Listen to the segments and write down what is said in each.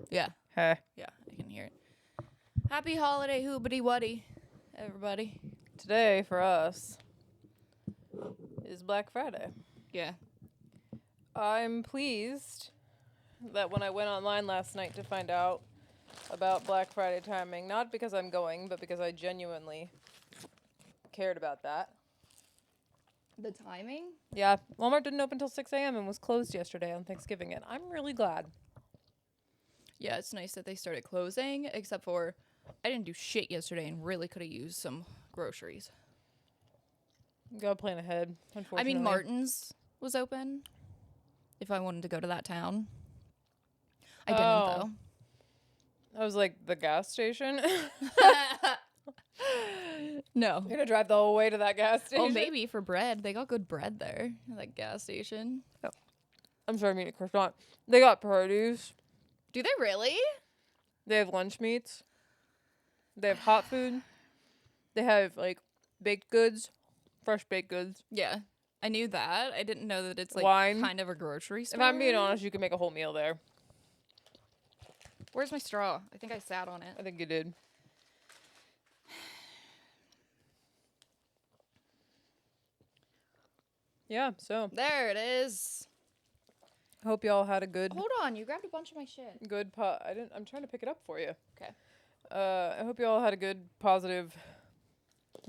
Yeah. Hey. Yeah, I can hear it. Happy holiday, hoobity-wuddy, everybody. Today, for us, is Black Friday. Yeah. I'm pleased that when I went online last night to find out about Black Friday timing, not because I'm going, but because I genuinely cared about that. The timing? Yeah, Walmart didn't open until 6 a.m. and was closed yesterday on Thanksgiving, and I'm really glad. Yeah, it's nice that they started closing, except for I didn't do shit yesterday and really could have used some groceries. Gotta plan ahead, I unfortunately. mean, Martin's was open if I wanted to go to that town. I didn't, though. I was like, the gas station? No. You're gonna drive the whole way to that gas station? Well, maybe for bread. They got good bread there at that gas station. Oh. I'm sorry, I mean a croissant. They got produce. Do they really? They have lunch meats. They have hot food. They have, like, baked goods. Fresh baked goods. Yeah. I knew that. I didn't know that it's, like, Wine. kind of a grocery store. If I'm being honest, you can make a whole meal there. Where's my straw? I think I sat on it. I think you did. Yeah, so. There it is. Hope y'all had a good... Hold on. You grabbed a bunch of my shit. I'm trying to pick it up for you. Okay. I hope y'all had a good, positive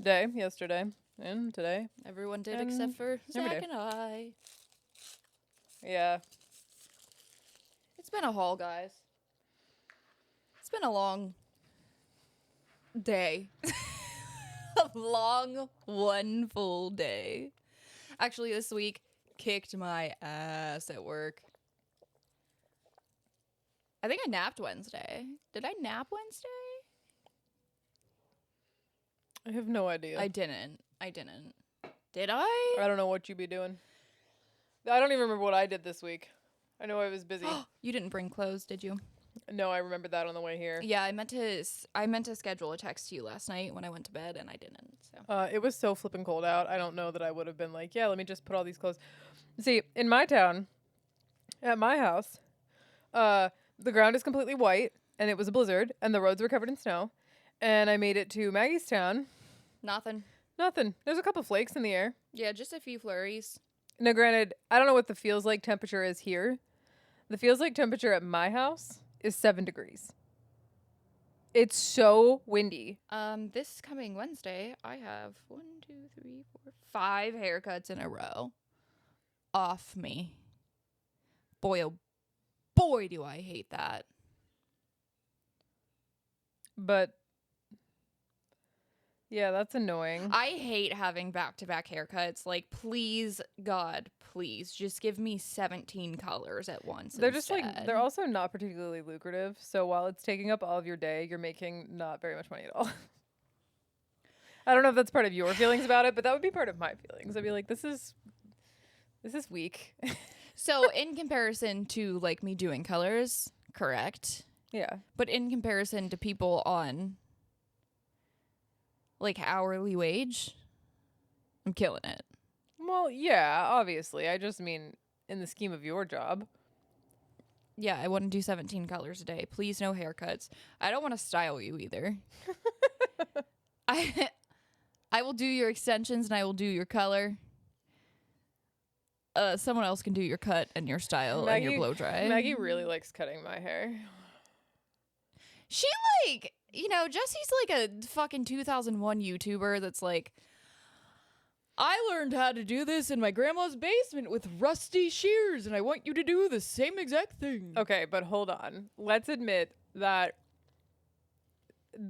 day yesterday and today. Everyone did And except for every Zach day. and I. Yeah. It's been a haul, guys. It's been a long day. A long, one full day. Actually, this week kicked my ass at work. I think I napped Wednesday. Did I nap Wednesday? I have no idea. I didn't. Did I? I don't know what you be doing. I don't even remember what I did this week. I know I was busy. You didn't bring clothes, did you? No, I remember that on the way here. Yeah, I meant to schedule a text to you last night when I went to bed, and I didn't. So It was so flipping cold out. I don't know that I would have been like, yeah, let me just put all these clothes. See, in my town, at my house, the ground is completely white, and it was a blizzard, and the roads were covered in snow. And I made it to Maggie's town. Nothing. There's a couple flakes in the air. Yeah, just a few flurries. Now, granted, I don't know what the feels like temperature is here. The feels like temperature at my house is 7 degrees. It's so windy. This coming Wednesday, I have 1, 2, 3, 4, 5 haircuts in a row off me. Boy, oh boy, do I hate that. But yeah, that's annoying. I hate having back-to-back haircuts. Like, please, God, please, just give me 17 colors at once. They're instead. just like, they're also not particularly lucrative. So while it's taking up all of your day, you're making not very much money at all. I don't know if that's part of your feelings about it, but that would be part of my feelings. I'd be like, this is weak. So in comparison to like me doing colors, correct. Yeah. But in comparison to people on like hourly wage, I'm killing it. Well, yeah, obviously. I just mean in the scheme of your job. Yeah, I wouldn't do 17 colors a day. Please, no haircuts. I don't want to style you either. I will do your extensions and I will do your color. Someone else can do your cut and your style and your blow dry. Maggie really likes cutting my hair. She like, you know, Jessie's like a fucking 2001 YouTuber that's like, I learned how to do this in my grandma's basement with rusty shears, and I want you to do the same exact thing. Okay, but hold on. Let's admit that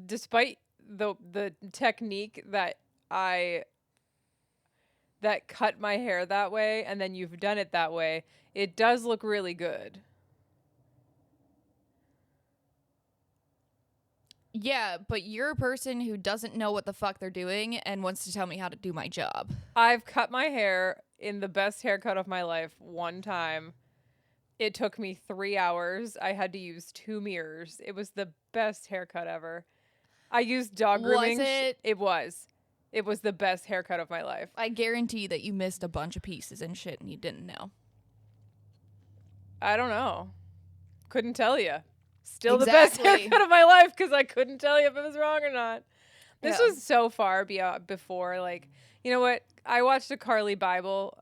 despite the technique that cut my hair that way and then you've done it that way, it does look really good. Yeah, but you're a person who doesn't know what the fuck they're doing and wants to tell me how to do my job. I've cut my hair in the best haircut of my life one time. It took me 3 hours. I had to use 2 mirrors. It was the best haircut ever. I used dog grooming. Was it? It was. It was the best haircut of my life. I guarantee that you missed a bunch of pieces and shit and you didn't know. I don't know. Couldn't tell you. Still the best Exactly. haircut of my life because I couldn't tell you if it was wrong or not. This Yeah. was so far before, like, you know what? I watched a Carly Bible,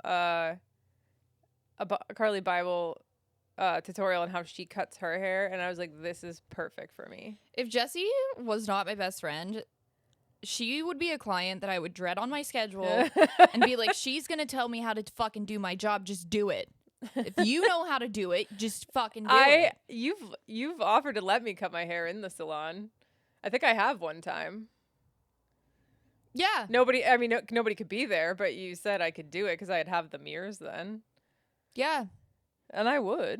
tutorial on how she cuts her hair, and I was like, this is perfect for me. If Jessie was not my best friend, she would be a client that I would dread on my schedule and be like, she's gonna tell me how to fucking do my job. Just do it. If you know how to do it, just fucking do it. You've offered to let me cut my hair in the salon. I think I have one time. Yeah. Nobody could be there, but you said I could do it because I'd have the mirrors then. Yeah. And I would.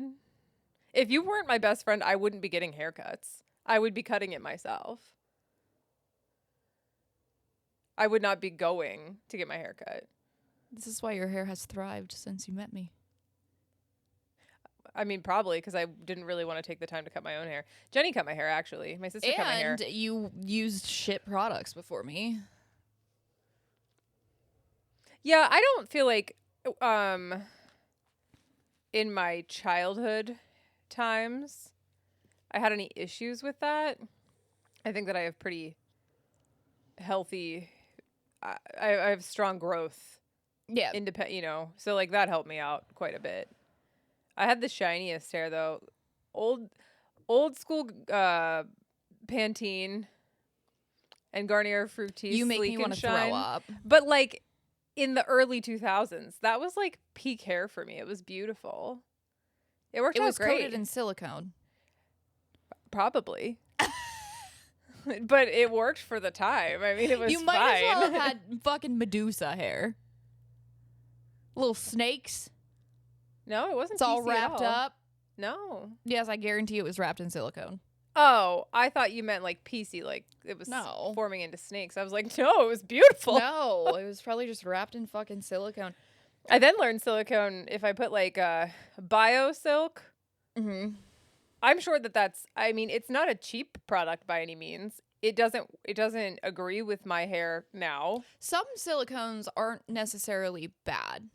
If you weren't my best friend, I wouldn't be getting haircuts. I would be cutting it myself. I would not be going to get my hair cut. This is why your hair has thrived since you met me. I mean, probably because I didn't really want to take the time to cut my own hair. Jenny cut my hair, actually. My sister cut my hair. And you used shit products before me. Yeah, I don't feel like in my childhood times I had any issues with that. I think that I have pretty healthy I have strong growth. Yeah. Independent, so like that helped me out quite a bit. I had the shiniest hair though. Old school Pantene and Garnier Fructis. You make Sleek me and want to Shine. throw up. But like in the early 2000s, that was like peak hair for me. It was beautiful. It worked It out was great. coated in silicone. Probably. But it worked for the time. I mean, it was You might fine. as well have had fucking Medusa hair. Little snakes. No, it wasn't. It's all PC at wrapped all. up. No. Yes, I guarantee it was wrapped in silicone. Oh, I thought you meant like PC, like it was No. forming into snakes. I was like, no, it was beautiful. No, it was probably just wrapped in fucking silicone. I then learned silicone if I put like bio silk. Mm-hmm. I'm sure that's. I mean, it's not a cheap product by any means. It doesn't agree with my hair now. Some silicones aren't necessarily bad.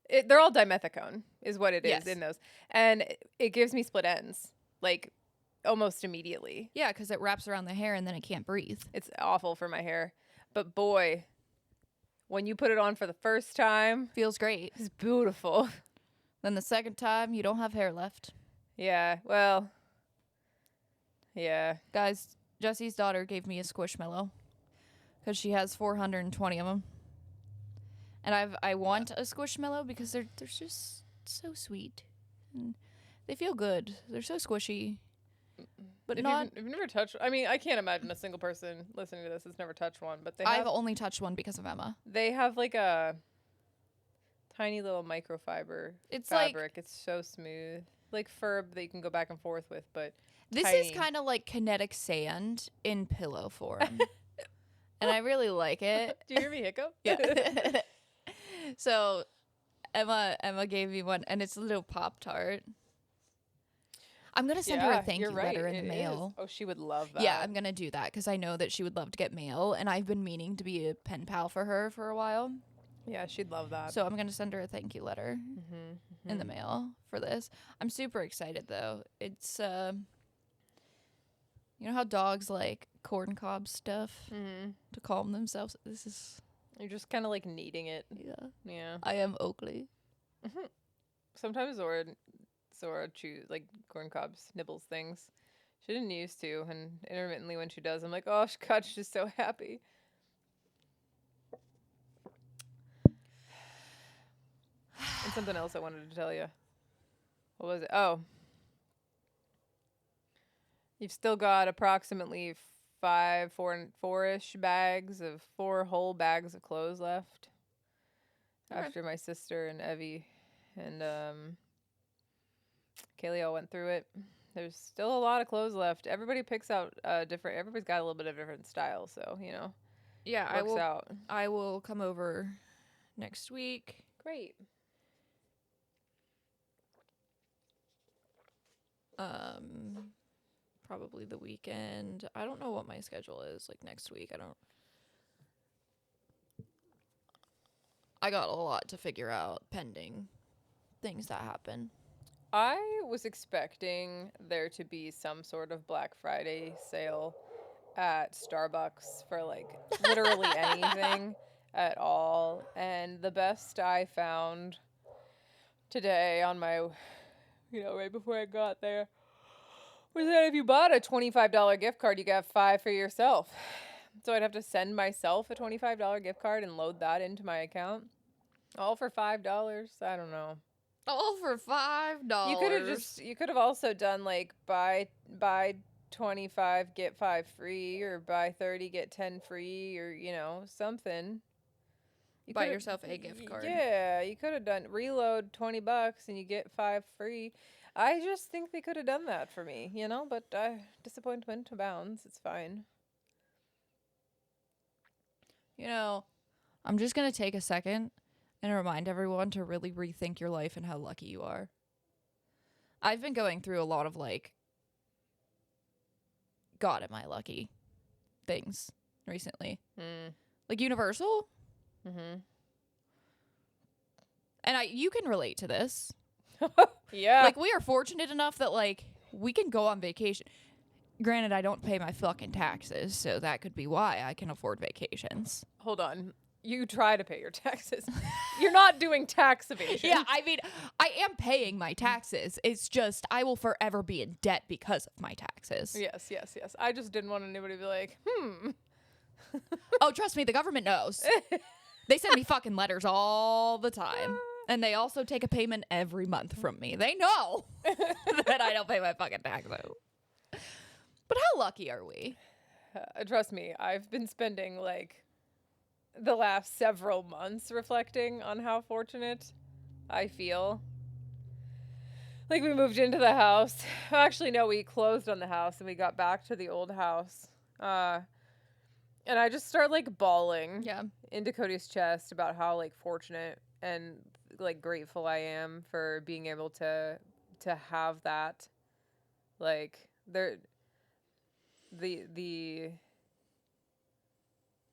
They're all dimethicone, is what it is Yes. in those, and it gives me split ends like almost immediately. Yeah, because it wraps around the hair and then it can't breathe. It's awful for my hair, but boy, when you put it on for the first time, Feels great. it's beautiful. Then the second time, you don't have hair left. Yeah. Well. Yeah. Guys, Jessie's daughter gave me a squishmallow because she has 420 of them. And I want a squishmallow because they're just so sweet. And they feel good. They're so squishy. But If you've never touched, I mean, I can't imagine a single person listening to this has never touched one. But I've only touched one because of Emma. they have like a tiny little microfiber It's like fabric. It's so smooth, like fur that you can go back and forth with. But this tiny. is kind of like kinetic sand in pillow form. And I really like it. Do you hear me hiccup? Yeah. So Emma gave me one, and it's a little Pop-Tart. I'm gonna send her a thank you letter in the mail. Oh, she would love that. Yeah, I'm gonna do that because I know that she would love to get mail, and I've been meaning to be a pen pal for her for a while. Yeah, she'd love that. So I'm gonna send her a thank you letter in the mail for this. I'm super excited though. It's you know how dogs like corn cob stuff to calm themselves. This is You're just kind of like kneading it. yeah. Yeah. I am Oakley. Sometimes Zora chews like corn cobs, nibbles things. She didn't used to, and intermittently when she does, I'm like, oh God, she's just so happy. And something else I wanted to tell you. What was it? Oh, you've still got approximately four-ish bags of 4 whole bags of clothes left. Okay. After my sister and Evie and Kaylee all went through it. There's still a lot of clothes left. Everybody picks out different. Everybody's got a little bit of different style, so Yeah, works out. I will come over next week. Great. Probably the weekend. I don't know what my schedule is like next week. I got a lot to figure out pending things that happen. I was expecting there to be some sort of Black Friday sale at Starbucks for like literally anything at all. And the best I found today on my, right before I got there, was that if you bought a $25 gift card, you got 5 for yourself. So I'd have to send myself a $25 gift card and load that into my account. All for $5. I don't know. All for $5. You could have also done like buy 25 get 5 free, or buy 30 get 10 free, or something. Buy yourself a gift card. Yeah, you could have done reload $20 and you get 5 free. I just think they could have done that for me, but disappointment abounds. It's fine. I'm just going to take a second and remind everyone to really rethink your life and how lucky you are. I've been going through a lot of God, am I lucky things recently. Like Universal. Mm-hmm. And you can relate to this. Yeah. We are fortunate enough that we can go on vacation. Granted, I don't pay my fucking taxes, so that could be why I can afford vacations. Hold on. You try to pay your taxes. You're not doing tax evasion. Yeah, I mean, I am paying my taxes. It's just I will forever be in debt because of my taxes. Yes. I just didn't want anybody to be like, Oh, trust me, the government knows. They send me fucking letters all the time. And they also take a payment every month from me. They know that I don't pay my fucking taxes. But how lucky are we? Trust me, I've been spending the last several months reflecting on how fortunate I feel. We moved into the house. Actually, no, we closed on the house and we got back to the old house. And I just start bawling into Cody's chest about how fortunate and grateful I am for being able to have that.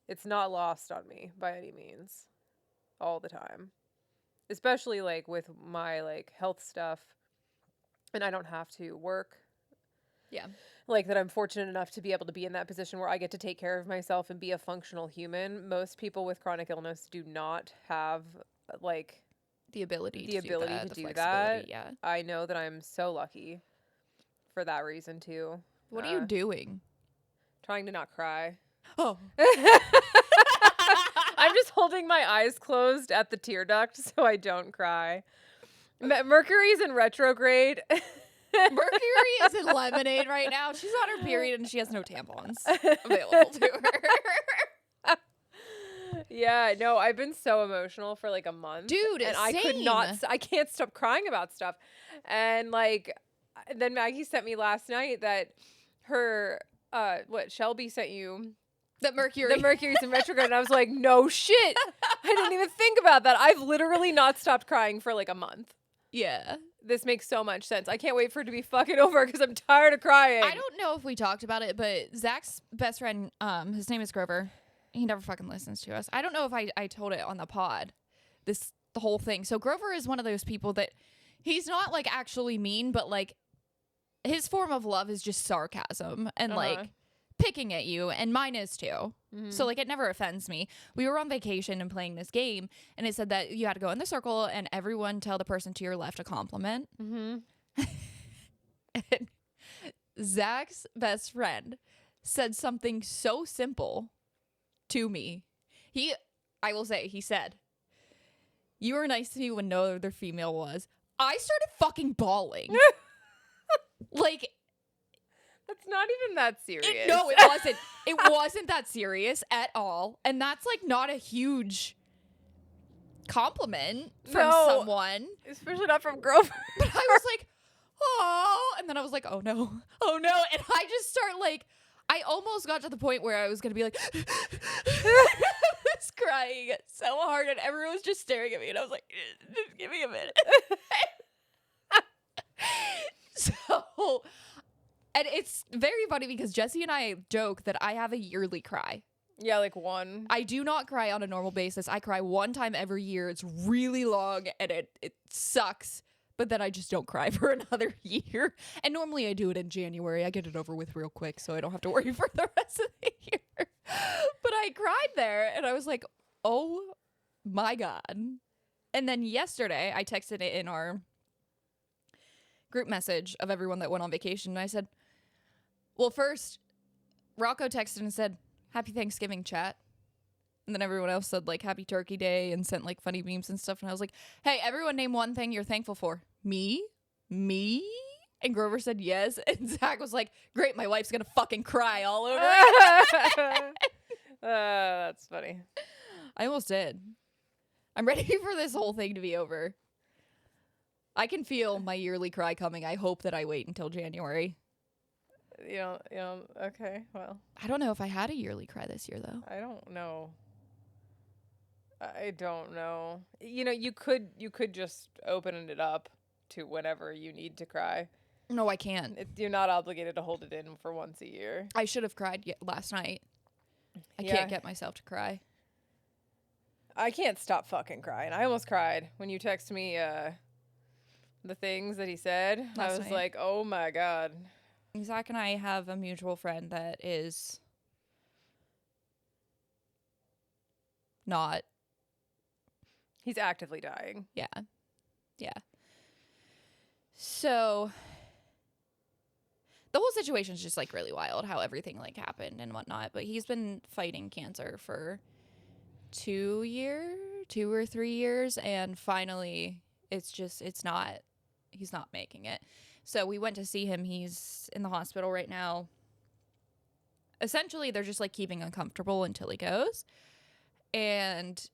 It's not lost on me by any means all the time, especially with my health stuff, and I don't have to work. Yeah. That I'm fortunate enough to be able to be in that position where I get to take care of myself and be a functional human. Most people with chronic illness do not have the ability to do that. Yeah. I know that I'm so lucky for that reason too. What are you doing? Trying to not cry. Oh. I'm just holding my eyes closed at the tear duct so I don't cry. Mercury's in retrograde. Mercury is in lemonade right now. She's on her period and she has no tampons available to her. Yeah, no, I've been so emotional for a month. Dude, and same. I can't stop crying about stuff. And then Maggie sent me last night that her, Shelby sent you. The Mercury's in retrograde. And I was like, no shit. I didn't even think about that. I've literally not stopped crying for a month. Yeah. This makes so much sense. I can't wait for it to be fucking over because I'm tired of crying. I don't know if we talked about it, but Zach's best friend, his name is Grover. He never fucking listens to us. I don't know if I told it on the pod, the whole thing. So Grover is one of those people that he's not actually mean, but his form of love is just sarcasm and picking at you, and mine is too. Mm-hmm. So it never offends me. We were on vacation and playing this game, and it said that you had to go in the circle and everyone tell the person to your left a compliment. Mm-hmm. And Zach's best friend said something so simple to me. He said, "You were nice to me when no other female was." I started fucking bawling. That's not even that serious. No, it wasn't. It wasn't that serious at all. And that's not a huge compliment from someone. Especially not from Grover. But I was like, oh. And then I was like, oh no. Oh no. And I just start I almost got to the point where I was going to be I was crying so hard and everyone was just staring at me. And I was like, just give me a minute. So... And it's very funny because Jesse and I joke that I have a yearly cry. Yeah, one. I do not cry on a normal basis. I cry one time every year. It's really long and it sucks. But then I just don't cry for another year. And normally I do it in January. I get it over with real quick so I don't have to worry for the rest of the year. But I cried there and I was like, oh my God. And then yesterday I texted it in our group message of everyone that went on vacation. And I said, well, first, Rocco texted and said, Happy Thanksgiving, chat. And then everyone else said, like, Happy Turkey Day and sent, like, funny memes and stuff. And I was like, hey, everyone name one thing you're thankful for. Me? And Grover said yes. And Zach was like, great, my wife's going to fucking cry all over it. That's funny. I almost did. I'm ready for this whole thing to be over. I can feel my yearly cry coming. I hope that I wait until January. Okay, well. I don't know if I had a yearly cry this year, though. I don't know. You could just open it up to whenever you need to cry. No, I can't. You're not obligated to hold it in for once a year. I should have cried last night. I can't get myself to cry. I can't stop fucking crying. I almost cried when you texted me the things that he said. I was night. like, oh my God. Zach and I have a mutual friend that is not. He's actively dying. Yeah. So the whole situation's just like really wild how everything like happened and whatnot. But he's been fighting cancer for 2 or 3 years. And finally he's not making it. So we went to see him. He's in the hospital right now. Essentially, they're just like keeping him comfortable until he goes. And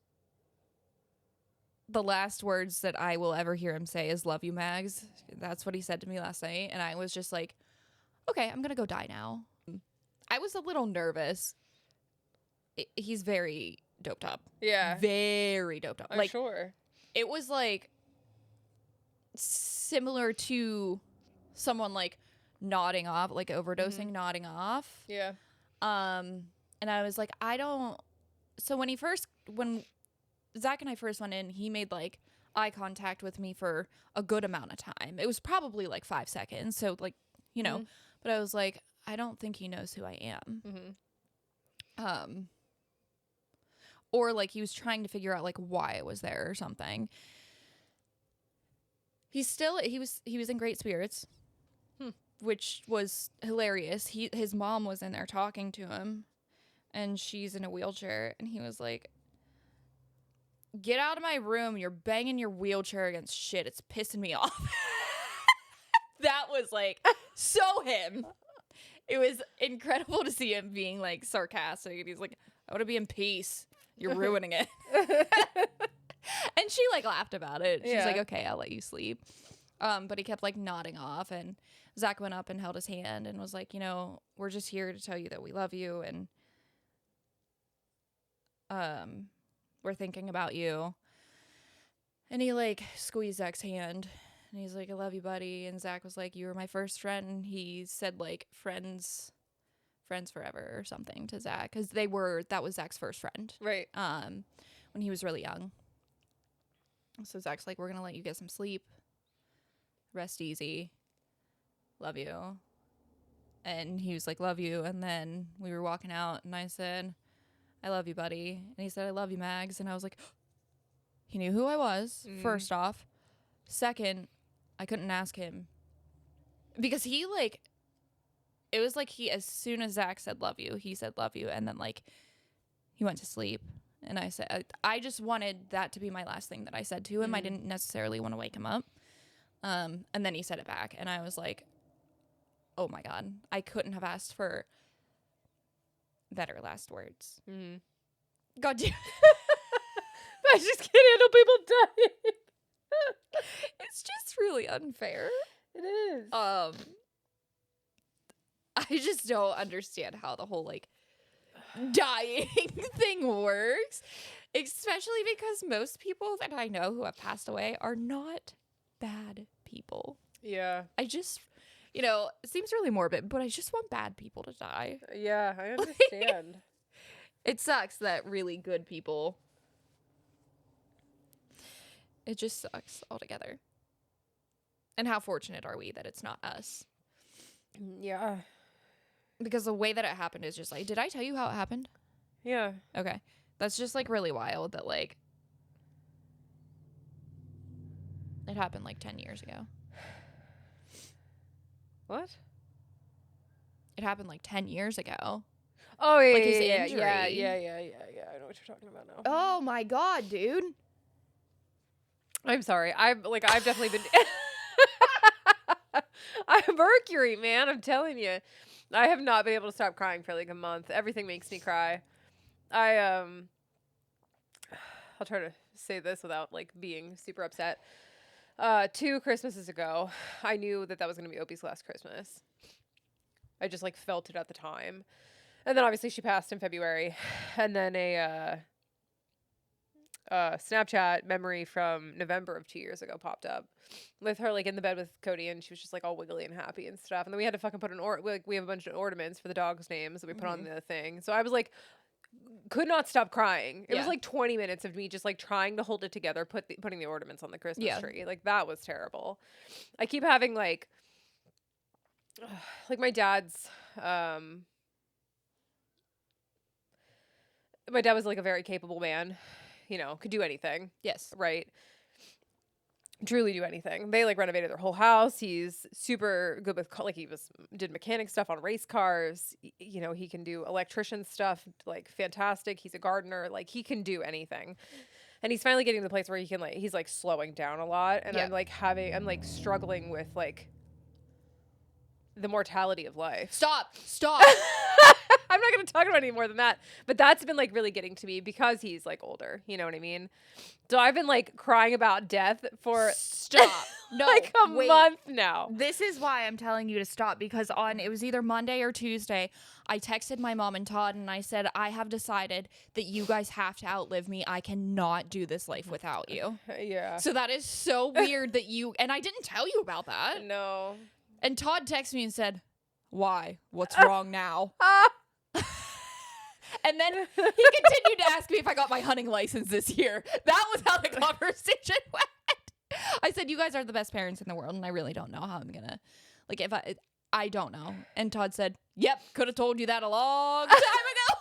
the last words that I will ever hear him say is "Love you, Mags." That's what he said to me last night. And I was just like, okay, I'm going to go die now. I was a little nervous. He's very doped up. Yeah. Very doped up. I'm like, sure. It was like similar to someone like nodding off, like overdosing, nodding off. Yeah. And I was like, so when Zach and I first went in, he made like eye contact with me for a good amount of time. It was probably like 5 seconds. So like, but I was like, I don't think he knows who I am. Mm-hmm. Or like he was trying to figure out like why I was there or something. He was in great spirits, which was hilarious. His mom was in there talking to him, and she's in a wheelchair, and he was like, "Get out of my room! You're banging your wheelchair against shit. It's pissing me off." That was like so him. It was incredible to see him being like sarcastic, and he's like, "I want to be in peace. You're ruining it." And she like laughed about it. She's like, okay, I'll let you sleep. But he kept like nodding off, and Zach went up and held his hand and was like, we're just here to tell you that we love you, and we're thinking about you. And he like squeezed Zach's hand, and he's like, I love you, buddy. And Zach was like, you were my first friend. And he said like friends forever or something to Zach, because that was Zach's first friend, Right. when he was really young. So Zach's like, we're gonna let you get some sleep, rest easy, love you. And he was like, love you. And then we were walking out, and I said, I love you, buddy. And he said, I love you, Mags. And I was like, he knew who I was, first off. Second, I couldn't ask him, because he like, it was like as soon as Zach said love you, he said love you, and then like he went to sleep. And I said, I just wanted that to be my last thing that I said to him. I didn't necessarily want to wake him up. And then he said it back, and I was like, oh my God, I couldn't have asked for better last words. God damn. I just can't handle people dying. It's just really unfair. It is. I just don't understand how the whole like dying thing works, especially because most people that I know who have passed away are not bad people. Yeah. I just, it seems really morbid, but I just want bad people to die. Yeah, I understand. It sucks that really good people, it just sucks altogether. And how fortunate are we that it's not us? Yeah. Because the way that it happened is just like, did I tell you how it happened? Yeah. Okay. That's just like really wild that like it happened like 10 years ago. What? It happened like 10 years ago. Oh, yeah, Like his yeah, injury. yeah. I know what you're talking about now. Oh my God, dude. I'm sorry. I've definitely been. I'm Mercury, man. I'm telling you, I have not been able to stop crying for like a month. Everything makes me cry. I'll try to say this without like being super upset. 2 Christmases ago, I knew that was going to be Opie's last Christmas. I just like felt it at the time. And then obviously she passed in February. And then a Snapchat memory from November of 2 years ago popped up with her like in the bed with Cody, and she was just like all wiggly and happy and stuff. And then we had to fucking put we have a bunch of ornaments for the dogs' names that we put on the thing. So I was like, could not stop crying. It was like 20 minutes of me just like trying to hold it together, putting the ornaments on the Christmas tree. Like that was terrible. I keep having like my dad's my dad was like a very capable man, you know, could do anything. Yes. Right. Truly do anything. They like renovated their whole house. He's super good with did mechanic stuff on race cars. You know, he can do electrician stuff, like fantastic. He's a gardener. Like he can do anything. And he's finally getting to the place where he can he's like slowing down a lot. And I'm like struggling with like the mortality of life. Stop. I'm not going to talk about any more than that. But that's been like really getting to me because he's like older. You know what I mean? So I've been like crying about death for No, like a month now. This is why I'm telling you to stop, because it was either Monday or Tuesday, I texted my mom and Todd and I said, I have decided that you guys have to outlive me. I cannot do this life without you. Yeah. So that is so weird that and I didn't tell you about that. No. And Todd texted me and said, why? What's wrong now? And then he continued to ask me if I got my hunting license this year. That was how the conversation went. I said, you guys are the best parents in the world, and I really don't know how I'm gonna, like, if I don't know. And Todd said, yep, could have told you that a long time ago.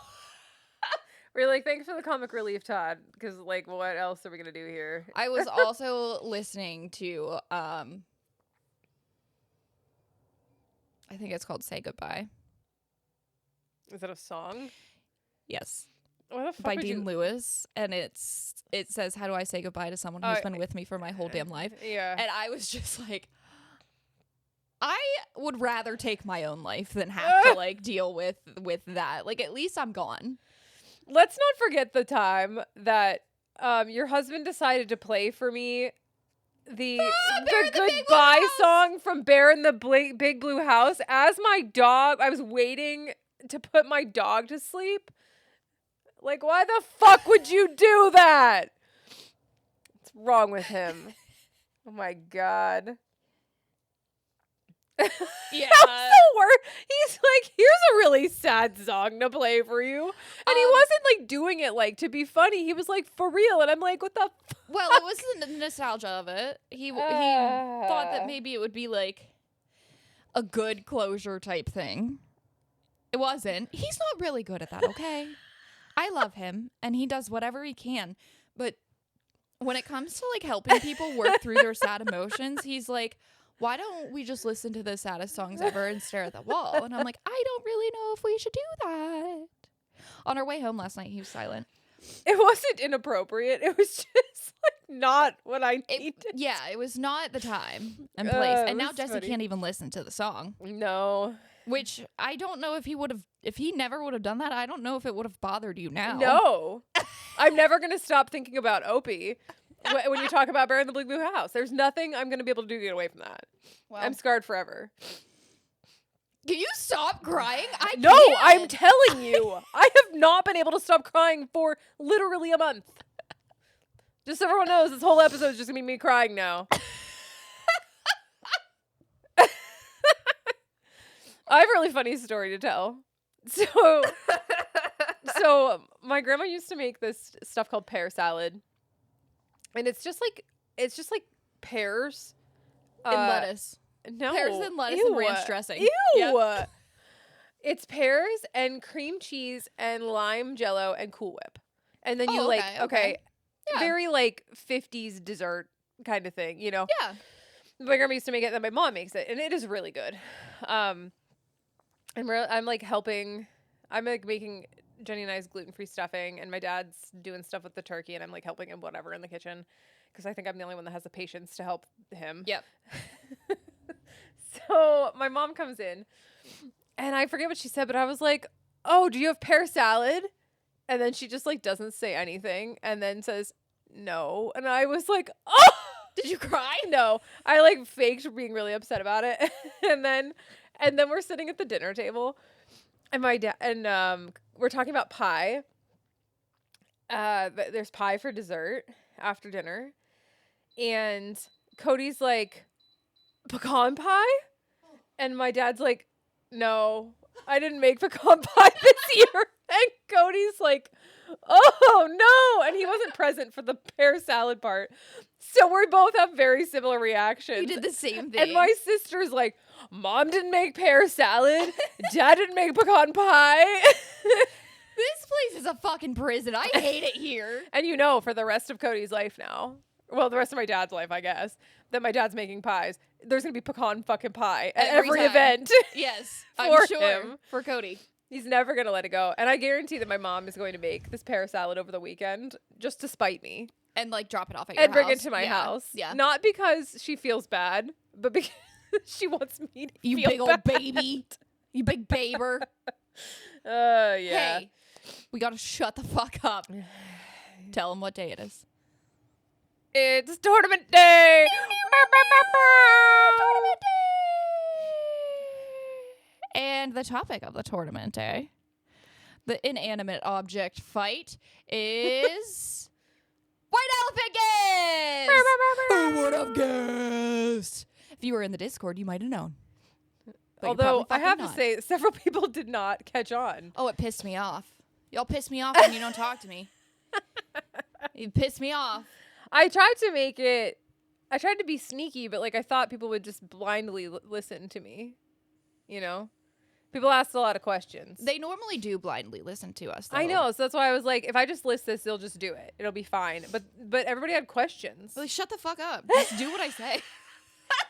We're like, thanks for the comic relief, Todd, because like, what else are we gonna do here? I was also listening to, I think it's called Say Goodbye. Is that a song? Yes. What the fuck By Dean Lewis, and it says, how do I say goodbye to someone who's been with me for my whole damn life? Yeah. And I was just like, I would rather take my own life than have to like deal with that. Like, at least I'm gone. Let's not forget the time that your husband decided to play for me the goodbye song from Bear in the Big Blue House as my dog. I was waiting to put my dog to sleep. Like, why the fuck would you do that? What's wrong with him? Oh my God. Yeah. That's the worst. He's like, here's a really sad song to play for you. And he wasn't like doing it like to be funny. He was like, for real. And I'm like, what the fuck? Well, it was the nostalgia of it. He thought that maybe it would be like a good closure type thing. It wasn't. He's not really good at that, okay? I love him, and he does whatever he can. But when it comes to like helping people work through their sad emotions, he's like, why don't we just listen to the saddest songs ever and stare at the wall? And I'm like, I don't really know if we should do that. On our way home last night, he was silent. It wasn't inappropriate. It was just like not what I needed. Yeah, it was not the time and place. And now Jesse can't even listen to the song. No. Which I don't know if he never would have done that. I don't know if it would have bothered you now. No. I'm never going to stop thinking about Opie when you talk about Bear in the Big Blue House. There's nothing I'm going to be able to do to get away from that. Well, I'm scarred forever. Can you stop crying? No, can't. I'm telling you. I have not been able to stop crying for literally a month. Just so everyone knows, this whole episode is just going to be me crying now. I have a really funny story to tell. So my grandma used to make this stuff called pear salad. And it's just like pears And lettuce. No. Pears and lettuce Ew. and ranch dressing. Ew. Yep. It's pears and cream cheese and lime jello and Cool Whip. And then you Oh, like, okay. Yeah. very like 50s dessert kind of thing, you know? Yeah. My grandma used to make it, and my mom makes it, and it is really good. And I'm like helping. I'm like making Jenny and I's gluten-free stuffing, and my dad's doing stuff with the turkey, and I'm like helping him whatever in the kitchen because I think I'm the only one that has the patience to help him. Yep. So my mom comes in, and I forget what she said, but I was like, "Oh, do you have pear salad?" And then she just like doesn't say anything, and then says, "No," and I was like, "Oh." Did you cry? No, I like faked being really upset about it, and then we're sitting at the dinner table, and my dad and we're talking about pie. There's pie for dessert after dinner, and Cody's like, pecan pie, and my dad's like, no, I didn't make pecan pie this year, and Cody's like, oh no, and he wasn't present for the pear salad part. So we both have very similar reactions. You did the same thing. And my sister's like, Mom didn't make pear salad. Dad didn't make pecan pie. This place is a fucking prison. I hate it here. And you know, for the rest of Cody's life now, well, the rest of my dad's life, I guess, that my dad's making pies. There's going to be pecan fucking pie at every time. event. Yes, For I'm sure. him. For Cody. He's never going to let it go. And I guarantee that my mom is going to make this pear salad over the weekend just to spite me. And like drop it off at your And bring house. it to my house. Yeah. Not because she feels bad, but because she wants me to You feel big old bad. baby. You big baber. Yeah. Hey, we gotta shut the fuck up. Tell them what day it is. It's tournament day. Tournament day. And the topic of the tournament day, the inanimate object fight, is White Elephant Games. What up, guys? If you were in the Discord, you might have known. But Although I have not. to say, several people did not catch on. Oh, it pissed me off. Y'all piss me off when you don't talk to me. You piss me off. I tried to make it. I tried to be sneaky, but like I thought people would just blindly listen to me. You know, people asked a lot of questions. They normally do blindly listen to us, though. I know, so that's why I was like, if I just list this, they'll just do it. It'll be fine. But everybody had questions. Like, shut the fuck up. Just do what I say.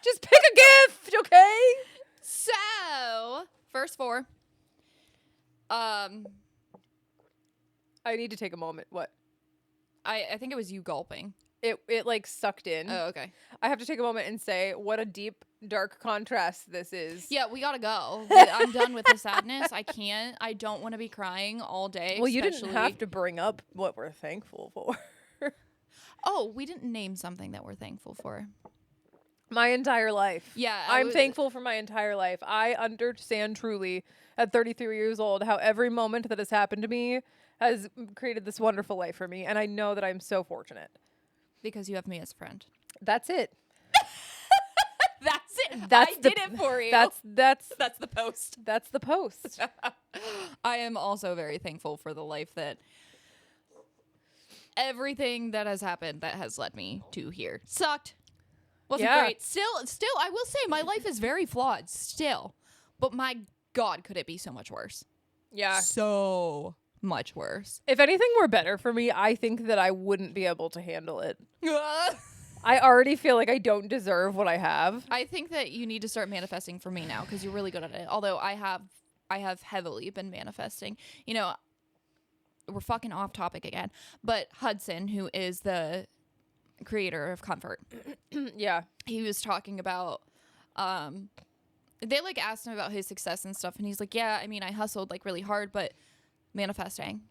Just pick a gift, okay? So, first four. I need to take a moment. What? I think it was you gulping. It like sucked in. Oh, okay. I have to take a moment and say what a deep, dark contrast this is. Yeah, we gotta go. I'm done with the sadness. I can't. I don't want to be crying all day. Well, you didn't especially- have to bring up what we're thankful for. Oh, we didn't name something that we're thankful for. My entire life. Yeah, I'm thankful for my entire life. I understand truly at 33 years old how every moment that has happened to me has created this wonderful life for me. And I know that I'm so fortunate. Because you have me as a friend. That's it. That's it. That's I did it for you. That's That's the post. That's the post. I am also very thankful for the life that everything that has happened that has led me to here. Sucked. Wasn't Yeah. great. Still, I will say my life is very flawed still. But my God, could it be so much worse? Yeah. So much worse. If anything were better for me, I think that I wouldn't be able to handle it. I already feel like I don't deserve what I have. I think that you need to start manifesting for me now because you're really good at it. Although I have heavily been manifesting. You know, we're fucking off topic again. But Hudson, who is the creator of Comfort, Yeah. he was talking about they like asked him about his success and stuff, and he's like, yeah, I mean, I hustled like really hard, but manifesting.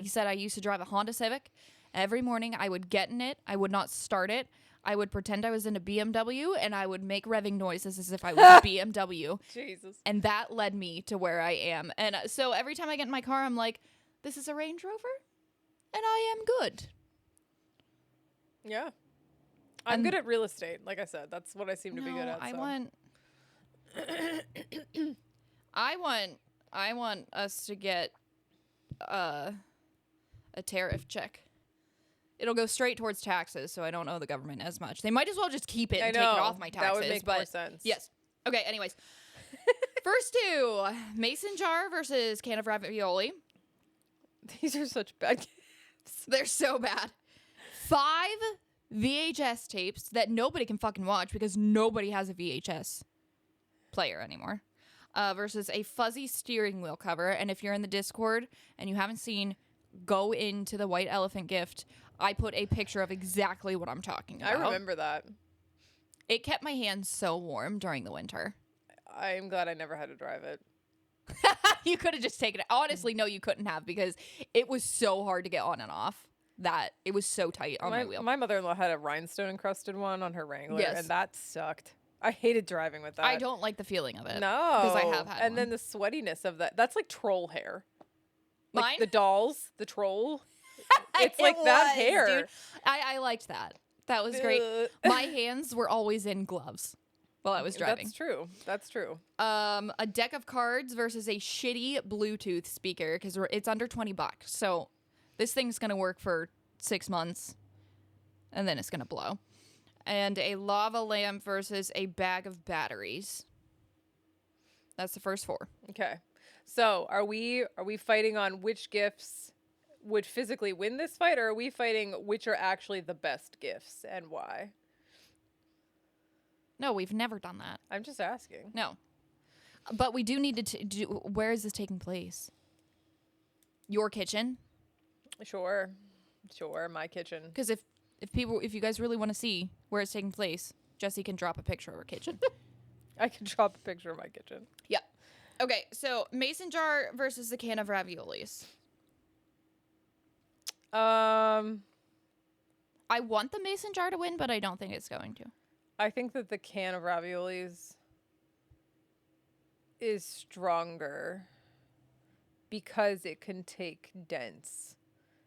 He said, I used to drive a Honda Civic. Every morning I would get in it. I would not start it. I would pretend I was in a BMW, and I would make revving noises as if I was a BMW. Jesus. And that led me to where I am. And so every time I get in my car, I'm like, this is a Range Rover, and I am good. Yeah. I'm good at real estate. Like I said, that's what I seem to be good at. I want us to get a tariff check. it'll go straight towards taxes, so I don't owe the government as much. They might as well just keep it and I take it know. off my taxes. That would make but more sense. Yes. Okay, anyways. First two, mason jar versus can of ravioli. These are such bad gifts. They're so bad. 5 VHS tapes that nobody can fucking watch because nobody has a VHS player anymore. Versus a fuzzy steering wheel cover. And if you're in the Discord and you haven't seen, go into the white elephant gift. I put a picture of exactly what I'm talking about. I remember that. It kept my hands so warm during the winter. I'm glad I never had to drive it. You could have just taken it. Honestly, no, you couldn't have because it was so hard to get on and off that it was so tight on my wheel. My mother-in-law had a rhinestone encrusted one on her Wrangler, Yes. and that sucked. I hated driving with that. I don't like the feeling of it. No. Because I have had And one. then the sweatiness of that. That's like troll hair. Like Mine? the dolls, the troll. It's like that hair. Dude. I liked that. That was great. Ugh. My hands were always in gloves while I was driving. That's true. That's true. A deck of cards versus a shitty Bluetooth speaker because it's under $20. So this thing's gonna work for 6 months, and then it's gonna blow. And a lava lamp versus a bag of batteries. That's the first 4. Okay. So are we fighting on which gifts would physically win this fight, or are we fighting which are actually the best gifts and why? No, we've never done that. I'm just asking. No. But we do need to do. Where is this taking place? Your kitchen? Sure, my kitchen. Because if you guys really want to see where it's taking place, Jesse can drop a picture of her kitchen. I can drop a picture of my kitchen. Yeah. Okay, so mason jar versus the can of raviolis. I want the mason jar to win, but I don't think it's going to. I think that the can of raviolis is stronger because it can take dents.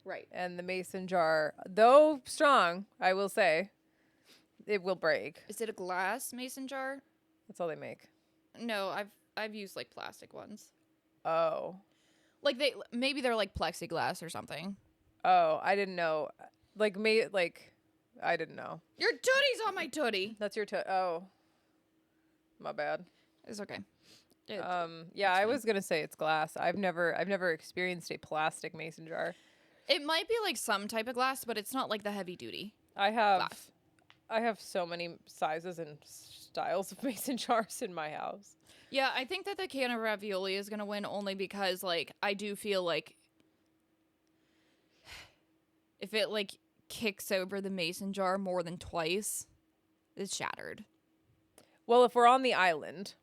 Right. And the mason jar, though strong, I will say, it will break. Is it a glass mason jar? That's all they make. No, I've used like plastic ones. Oh. Like maybe they're like plexiglass or something. Oh, I didn't know. I didn't know. Your tootie's on my tootie. That's your oh. My bad. It's okay. Yeah, I was gonna say it's glass. I've never experienced a plastic mason jar. It might be like some type of glass, but it's not like the heavy duty glass. I have so many sizes and styles of mason jars in my house. Yeah, I think that the can of ravioli is gonna win only because like I do feel like if it like kicks over the mason jar more than twice, it's shattered. Well, if we're on the island,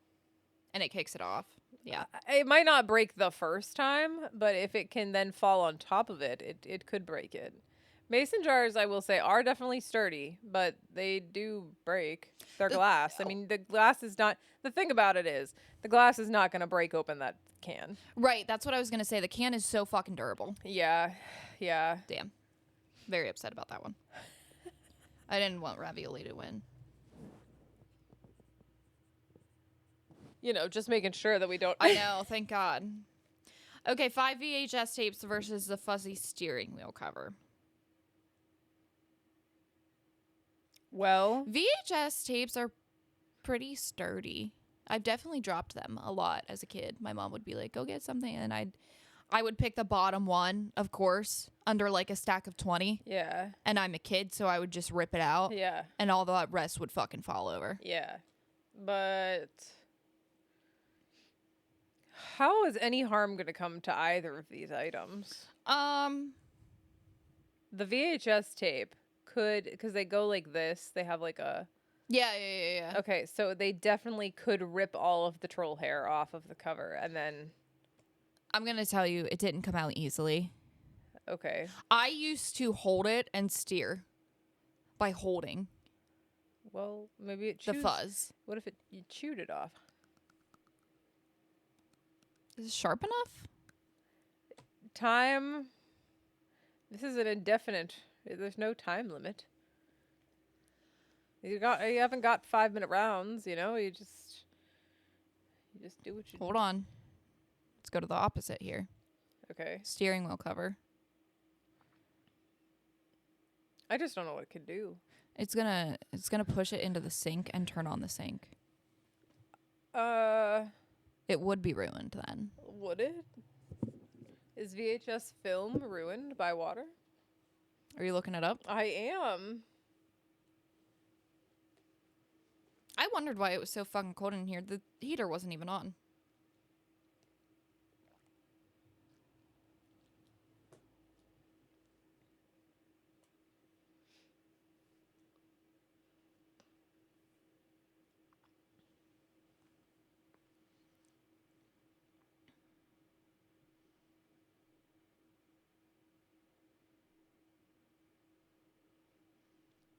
And it kicks it off. Yeah. it might not break the first time, but if it can then fall on top of it, it could break it. Mason jars, I will say, are definitely sturdy, but they do break. They're glass. I mean, the glass is not... The thing about it is, the glass is not going to break open that can. Right, that's what I was gonna say. The can is so fucking durable. Yeah. Damn. Very upset about that one. I didn't want ravioli to win. You know, just making sure that we don't... I know, thank God. Okay, 5 VHS tapes versus the fuzzy steering wheel cover. Well... VHS tapes are pretty sturdy. I've definitely dropped them a lot as a kid. My mom would be like, go get something. And I would pick the bottom one, of course, under like a stack of 20. Yeah. And I'm a kid, so I would just rip it out. Yeah. And all the rest would fucking fall over. Yeah. But... How is any harm going to come to either of these items? The VHS tape could, because they go like this, they have like a... Yeah. Okay, so they definitely could rip all of the troll hair off of the cover, and then... I'm going to tell you, it didn't come out easily. Okay. I used to hold it and steer by holding Well, maybe it the fuzz. What if you chewed it off? Is it sharp enough? Time... This is an indefinite... There's no time limit. You haven't got 5-minute rounds, you know? You just do what you do. Hold on. Let's go to the opposite here. Okay. Steering wheel cover. I just don't know what it could do. It's gonna push it into the sink and turn on the sink. Would It would be ruined then. it? Is VHS film ruined by water? Are you looking it up? I am. I wondered why it was so fucking cold in here. The heater wasn't even on.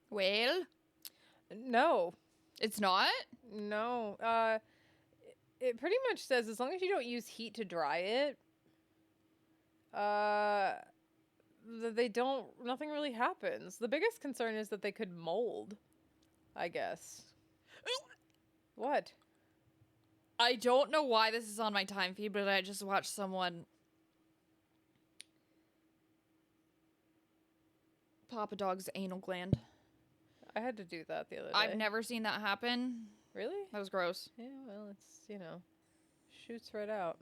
Well, No. it's not? No. It pretty much says as long as you don't use heat to dry it, nothing really happens. The biggest concern is that they could mold, I guess. What? I don't know why this is on my time feed, but I just watched someone pop a dog's anal gland. I had to do that the other day. I've never seen that happen. Really? That was gross. Yeah, well, it's, shoots right out.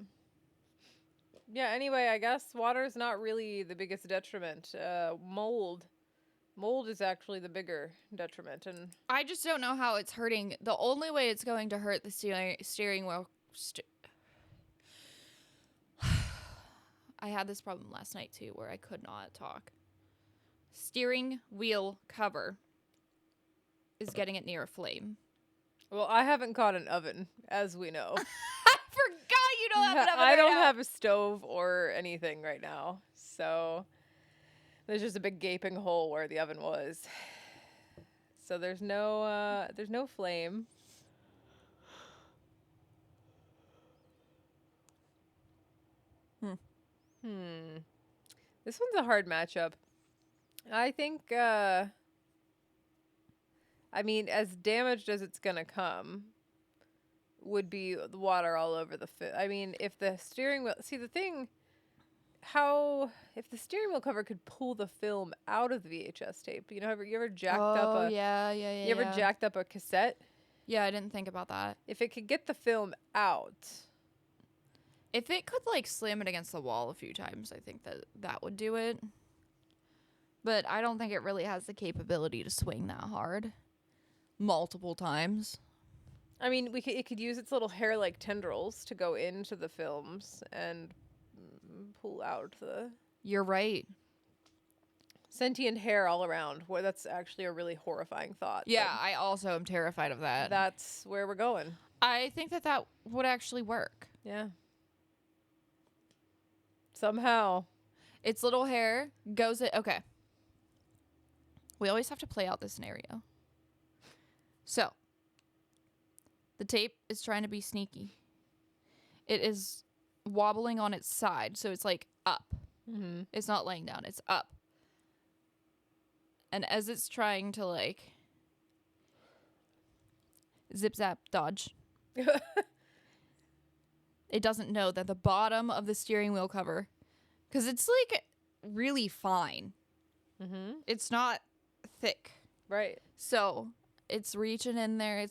Yeah, anyway, I guess water's not really the biggest detriment. Mold is actually the bigger detriment, and I just don't know how it's hurting. The only way it's going to hurt the steering wheel... I had this problem last night, too, where I could not talk. Steering wheel cover is getting it near a flame. well, I haven't caught an oven, as we know. I forgot you don't have an oven I right don't now. have a stove or anything right now, so there's just a big gaping hole where the oven was. So there's no flame. This one's a hard matchup. I think, I mean, as damaged as it's gonna come would be the water all over the I mean, if the steering wheel... See, the thing... If the steering wheel cover could pull the film out of the VHS tape, you ever jacked up a... yeah. You ever jacked up a cassette? Yeah, I didn't think about that. If it could get the film out... If it could, like, slam it against the wall a few times, I think that would do it. But I don't think it really has the capability to swing that hard. Multiple times. I mean, it could use its little hair-like tendrils to go into the films and pull out the... You're right. Sentient hair all around. Well, that's actually a really horrifying thought. Yeah, I also am terrified of that. That's where we're going. I think that would actually work. Yeah. Somehow. Its little hair goes... Okay. We always have to play out this scenario. So, the tape is trying to be sneaky. It is wobbling on its side, so it's like up. Mm-hmm. It's not laying down, it's up. And as it's trying to, like, zip zap dodge, it doesn't know that the bottom of the steering wheel cover, because it's like really fine. Mm-hmm. It's not thick. Right. So it's reaching in there.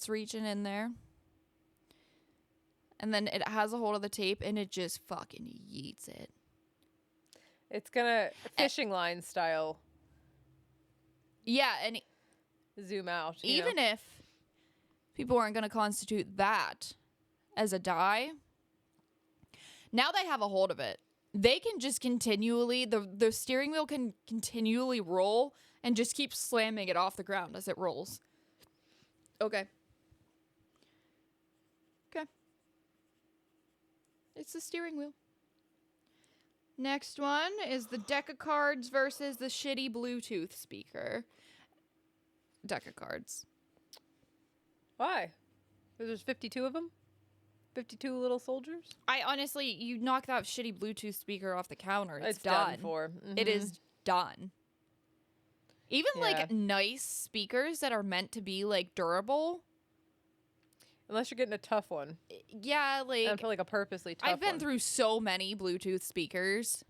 And then it has a hold of the tape and it just fucking yeets it. It's gonna fishing line style Yeah, and zoom out. even if people aren't going to constitute that as a die, now they have a hold of it. They can just continually, the steering wheel can continually roll and just keep slamming it off the ground as it rolls. Okay. It's the steering wheel. Next one is the deck of cards versus the shitty Bluetooth speaker. Deck of cards. Why? There's 52 of them? 52 little soldiers? I honestly, you knock that shitty Bluetooth speaker off the counter, it's done done. for. Mm-hmm. It is done. Even Yeah. like nice speakers that are meant to be like durable. Unless you're getting a tough one. Yeah, like And for like a purposely tough I've been one. through so many Bluetooth speakers.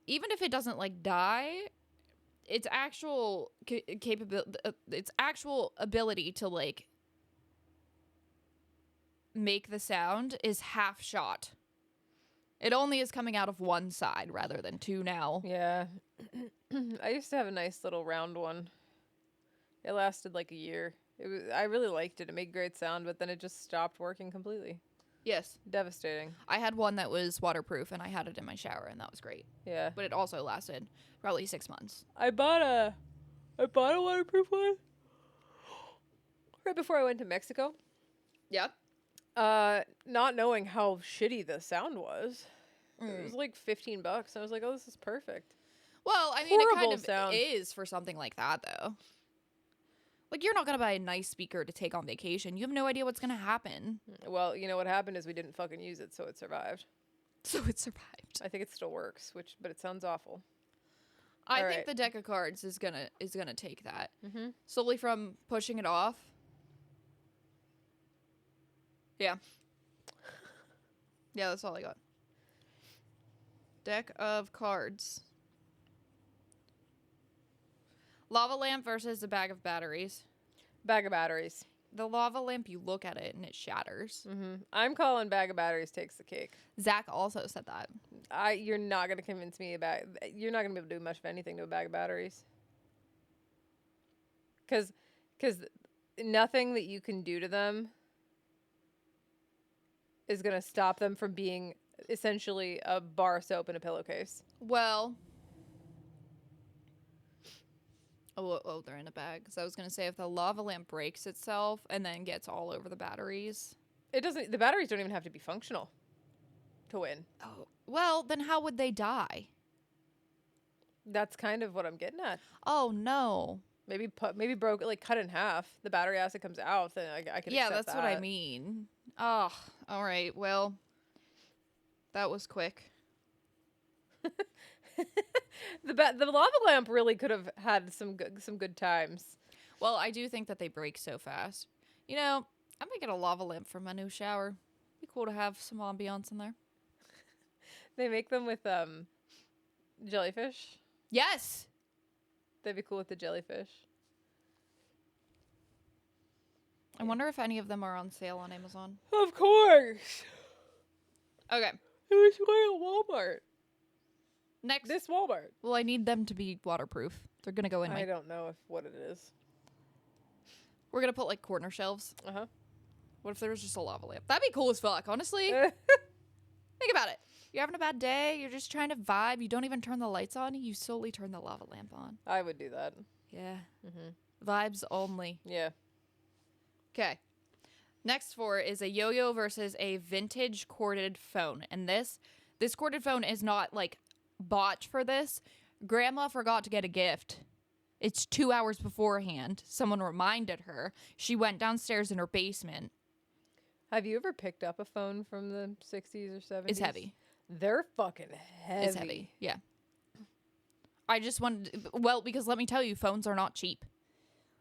even if it doesn't like die, its actual its actual ability to like make the sound is half shot. It only is coming out of one side rather than two now. Yeah. I used to have a nice little round one. It lasted like a year. I really liked it. It made great sound, but then it just stopped working completely. Yes. Devastating. I had one that was waterproof and I had it in my shower and that was great. Yeah. But it also lasted probably 6 months. I bought a waterproof one right before I went to Mexico. Yeah. Not knowing how shitty the sound was. It was like $15. I was like, oh, this is perfect. Well, I mean, it kind Horrible of sound. is for something like that, though. Like, you're not going to buy a nice speaker to take on vacation. You have no idea what's going to happen. Well, you know what happened is we didn't fucking use it, so it survived. So it survived. I think it still works, but it sounds awful. I All think right. the deck of cards is gonna take that. Mm-hmm. Solely from pushing it off. Yeah. Yeah, that's all I got. Deck of cards. Lava lamp versus a bag of batteries. Bag of batteries. The lava lamp, you look at it and it shatters. Mm-hmm. I'm calling bag of batteries takes the cake. Zach also said that. You're not gonna convince me about. You're not gonna be able to do much of anything to a bag of batteries. Because nothing that you can do to them is gonna stop them from being essentially a bar of soap in a pillowcase. Well. Oh, they're in a bag. Because I was going to say, if the lava lamp breaks itself and then gets all over the batteries. It doesn't. The batteries don't even have to be functional to win. Oh, well, then how would they die? That's kind of what I'm getting at. Oh, no. Maybe broke, like cut in half. The battery acid comes out. Then I could. Yeah, accept that's what I that. mean. Oh, all right. Well, that was quick. The lava lamp really could have had some good times. Well, I do think that they break so fast. You know, I might get a lava lamp for my new shower. Be cool to have some ambiance in there. They make them with jellyfish. Yes. They'd be cool with the jellyfish. I wonder if any of them are on sale on Amazon. Of course. Okay. It was going at Walmart. Next. This Walmart. Well, I need them to be waterproof. They're going to go in I my... don't know what it is. We're going to put, like, corner shelves. Uh-huh. What if there was just a lava lamp? That'd be cool as fuck, honestly. Think about it. You're having a bad day. You're just trying to vibe. You don't even turn the lights on. You solely turn the lava lamp on. I would do that. Yeah. Mm-hmm. Vibes only. Yeah. Okay. Next four is a yo-yo versus a vintage corded phone. And this corded phone is not, like, bought for this. Grandma forgot to get a gift. It's 2 hours beforehand. Someone reminded her. She went downstairs in her basement. Have you ever picked up a phone from the 60s or 70s? It's heavy. They're fucking heavy. It's heavy. Yeah. I just wanted... Well, because let me tell you, phones are not cheap.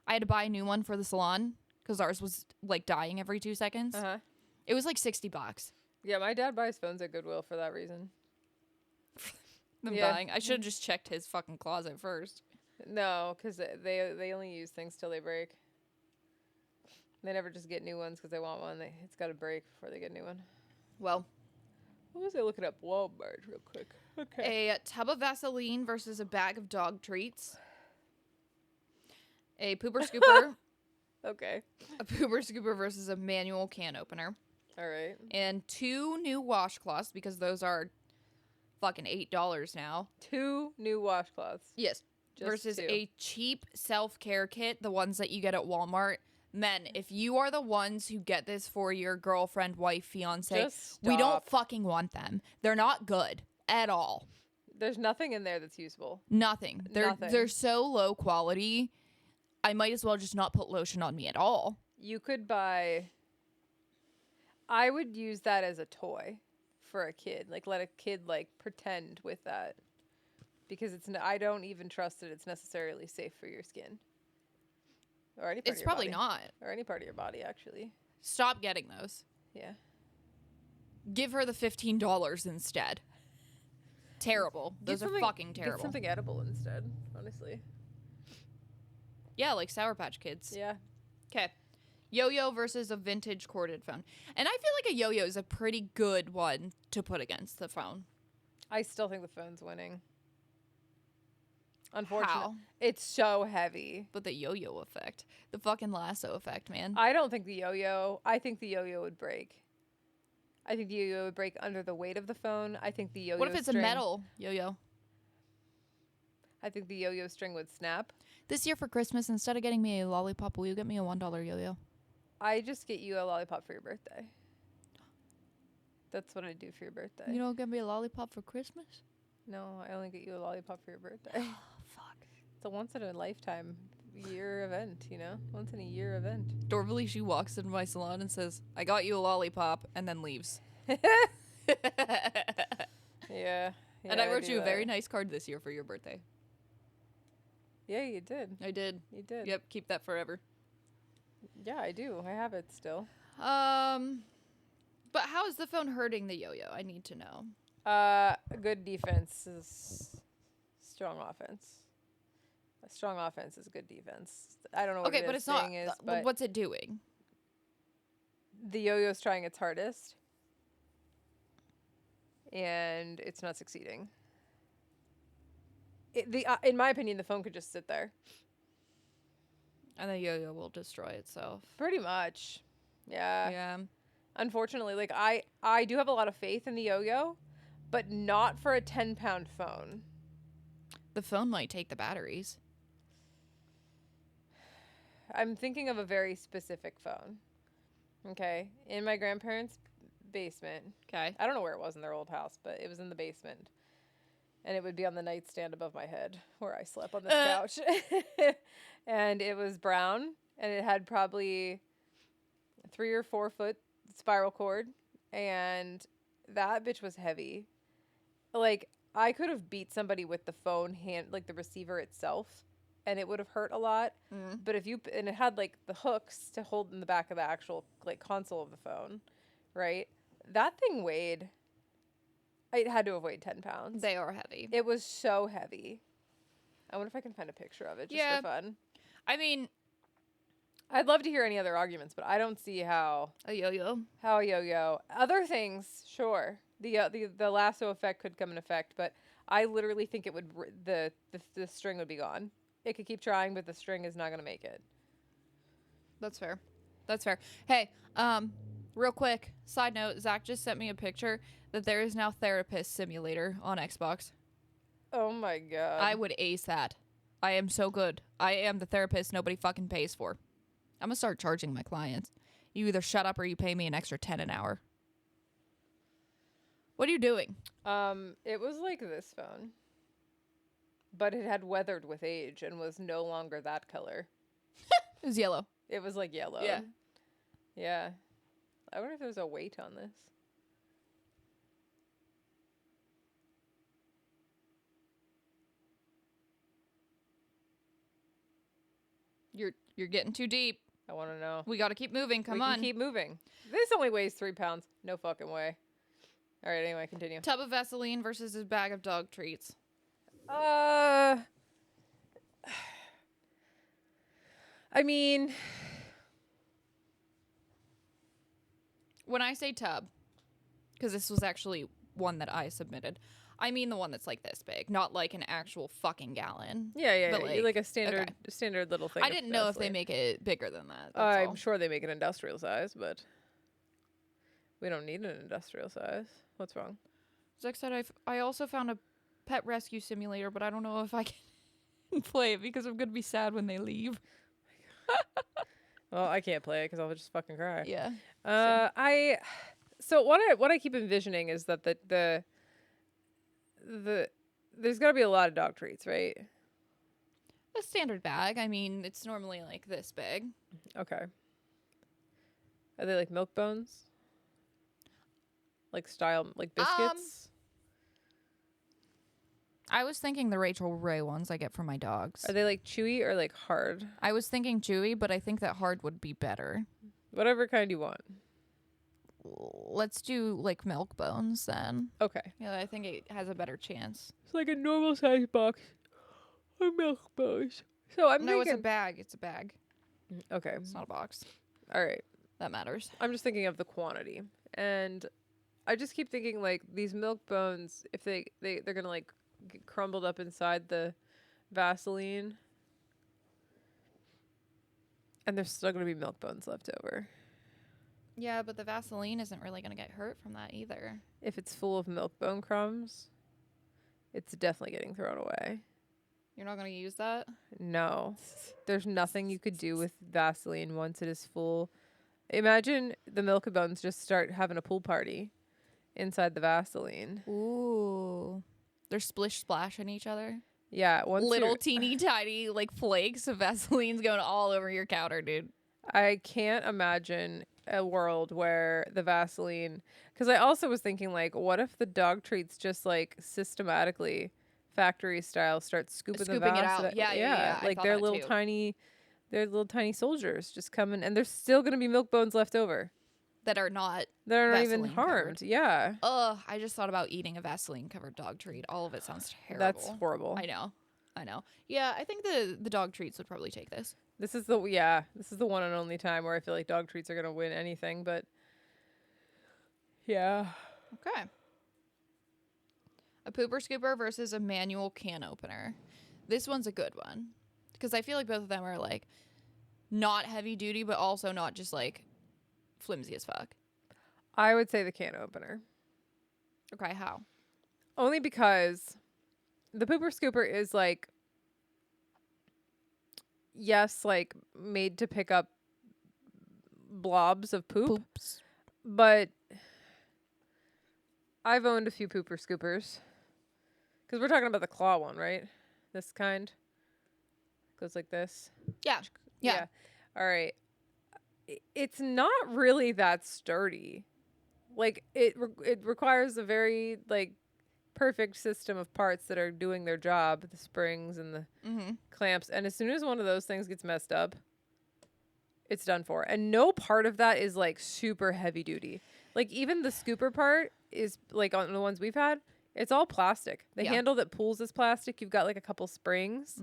I had to buy a new one for the salon because ours was, like, dying every 2 seconds. Uh-huh. It was, like, $60. Yeah, my dad buys phones at Goodwill for that reason. Buying. I should have just checked his fucking closet first. No, because they only use things till they break. They never just get new ones because they want one. It's got to break before they get a new one. Well, What was I looking up? Walmart real quick. Okay. a tub of Vaseline versus a bag of dog treats. A pooper scooper. Okay. A pooper scooper versus a manual can opener. All right. And 2 new washcloths because those are fucking $8 now. 2 new washcloths. Yes. Just versus 2. a cheap self-care kit, the ones that you get at Walmart. Men, if you are the ones who get this for your girlfriend, wife, fiance, Just we don't stop. fucking want them. They're not good at all. There's nothing in there that's usable. Nothing. Nothing. They're so low quality. I might as well just not put lotion on me at all. You could buy... I would use that as a toy for a kid. Like, let a kid, like, pretend with that. Because I don't even trust that it's necessarily safe for your skin. Or any part of It's your probably body. not. Or any part of your body, actually. Stop getting those. Yeah. Give her the $15 instead. Terrible. Those are fucking Get terrible. something edible instead, honestly. Yeah, like Sour Patch Kids. Yeah. Okay. Yo-yo versus a vintage corded phone. And I feel like a yo-yo is a pretty good one to put against the phone. I still think the phone's winning. Unfortunately. How? It's so heavy. But the yo-yo effect. The fucking lasso effect, man. I don't think the yo-yo. I think the yo-yo would break. I think the yo-yo would break under the weight of the phone. I think the yo-yo What if it's a metal yo-yo? I think the yo-yo string would snap. This year for Christmas, instead of getting me a lollipop, will you get me a $1 yo-yo? I just get you a lollipop for your birthday. That's what I do for your birthday. You don't get me a lollipop for Christmas? No, I only get you a lollipop for your birthday. Oh, fuck. It's a once in a lifetime year event, you know? Once in a year event. Dorvally, she walks into my salon and says, I got you a lollipop, and then leaves. Yeah. And I wrote do you a that. very nice card this year for your birthday. Yeah, you did. I did. You did. Yep, keep that forever. Yeah, I do. I have it still. But how is the phone hurting the yo-yo? I need to know. A good defense is strong offense. A strong offense is good defense. I don't know what Okay, but it's not. thing is, but What's it doing? the yo-yo's trying its hardest, and it's not succeeding. In my opinion, the phone could just sit there. And the yo-yo will destroy itself. Pretty much. Yeah. Yeah. Unfortunately, like I do have a lot of faith in the yo-yo, but not for a 10-pound phone. The phone might take the batteries. I'm thinking of a very specific phone. Okay. In my grandparents' basement. Okay. I don't know where it was in their old house, but it was in the basement. And it would be on the nightstand above my head where I slept on this couch. And it was brown, and it had probably 3 or 4 foot spiral cord, and that bitch was heavy. Like, I could have beat somebody with the phone hand, like the receiver itself, and it would have hurt a lot. Mm. But and it had like the hooks to hold in the back of the actual like console of the phone, right? That thing weighed, it had to have weighed 10 pounds. They are heavy. It was so heavy. I wonder if I can find a picture of it just for fun. I mean, I'd love to hear any other arguments, but I don't see how a yo-yo. a yo-yo. Other things, sure. The lasso effect could come in effect, but I literally think it would the string would be gone. It could keep trying, but the string is not going to make it. That's fair. That's fair. Hey, real quick, side note, Zach just sent me a picture that there is now Therapist Simulator on Xbox. Oh my god. I would ace that. I am so good. I am the therapist nobody fucking pays for. I'm gonna start charging my clients. You either shut up or you pay me an extra 10 an hour. What are you doing? It was like this phone, but it had weathered with age and was no longer that color. It was yellow. It was like yellow. Yeah. Yeah. I wonder if there's a weight on this. You're getting too deep. I want to know. We got to keep moving. Come we on. can keep moving. This only weighs 3 pounds. No fucking way. All right, anyway, continue. Tub of Vaseline versus his bag of dog treats. I mean, When I say tub, because this was actually one that I submitted, I mean the one that's like this big, not like an actual fucking gallon. yeah, But like a standard little thing. I didn't know if they make it bigger than that. That's I'm all. sure they make an industrial size, but we don't need an industrial size. What's wrong? Zach said I also found a pet rescue simulator, but I don't know if I can play it because I'm gonna be sad when they leave. Well, I can't play it because I'll just fucking cry. Yeah. So what I keep envisioning is that the there's got to be a lot of dog treats, right? A standard bag. I mean, it's normally like this big. Okay. Are they like milk bones? Like biscuits? I was thinking the Rachel Ray ones I get from my dogs. Are they like chewy or like hard? I was thinking chewy, but I think that hard would be better. Whatever kind you want. let's do like milk bones then. Okay. Yeah, I think it has a better chance. It's like a normal size box of milk bones. So I'm No, thinking. it's a bag. It's a bag. Okay. It's not a box. All right. That matters. I'm just thinking of the quantity, and I just keep thinking like these milk bones, if they're gonna like get crumbled up inside the Vaseline, and there's still gonna be milk bones left over. Yeah, but the Vaseline isn't really going to get hurt from that either. If it's full of milk bone crumbs, it's definitely getting thrown away. You're not going to use that? No. There's nothing you could do with Vaseline once it is full. Imagine the milk bones just start having a pool party inside the Vaseline. Ooh. They're splish splashing each other. Yeah. Little teeny tiny like flakes of Vaseline's going all over your counter, dude. I can't imagine a world where the Vaseline, because I also was thinking like, what if the dog treats just like systematically factory style start scooping Scooping the it out. Yeah. I like thought they're that little too. tiny soldiers just coming, and there's still gonna be milk bones left over That are not. that aren't even Vaseline harmed. covered. Yeah, Ugh, I just thought about eating a Vaseline covered dog treat. All of it sounds terrible. that's horrible. I know. Yeah, I think the dog treats would probably take this. This is the one and only time where I feel like dog treats are gonna win anything, but yeah. Okay. A pooper scooper versus a manual can opener. This one's a good one. Because I feel like both of them are like not heavy duty, but also not just like flimsy as fuck. I would say the can opener. Okay, how? Only because the pooper scooper is like, yes, like made to pick up blobs of poop, Poops. but I've owned a few pooper scoopers. Because we're talking about the claw one, right? This kind goes like this. Yeah. All right. It's not really that sturdy. Like it requires a very like perfect system of parts that are doing their job, the springs and the clamps. And as soon as one of those things gets messed up, it's done for. And no part of that is like super heavy duty. Like even the scooper part is like on the ones we've had, it's all plastic. The handle that pulls is plastic. You've got like a couple springs.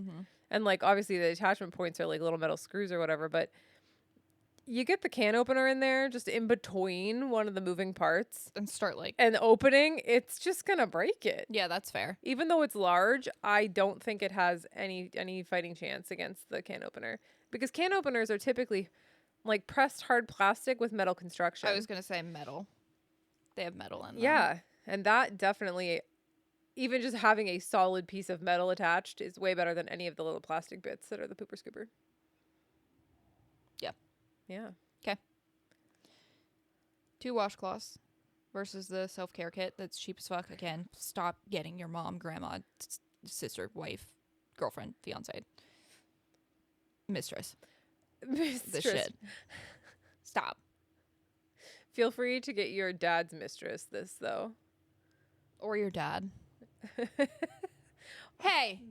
And like obviously the attachment points are like little metal screws or whatever, but you get the can opener in there just in between one of the moving parts And start like. and opening, it's just gonna break it. Yeah, that's fair. Even though it's large, I don't think it has any fighting chance against the can opener, because can openers are typically like pressed hard plastic with metal construction. I was going to say metal. They have metal in them. Yeah, and that definitely, even just having a solid piece of metal attached is way better than any of the little plastic bits that are the pooper scooper. Yep. Yeah. 2 washcloths versus the self-care kit that's cheap as fuck. Again, stop getting your mom, grandma, sister, wife, girlfriend, fiance, mistress. This shit. Stop. Feel free to get your dad's mistress this, though. Or your dad. Hey,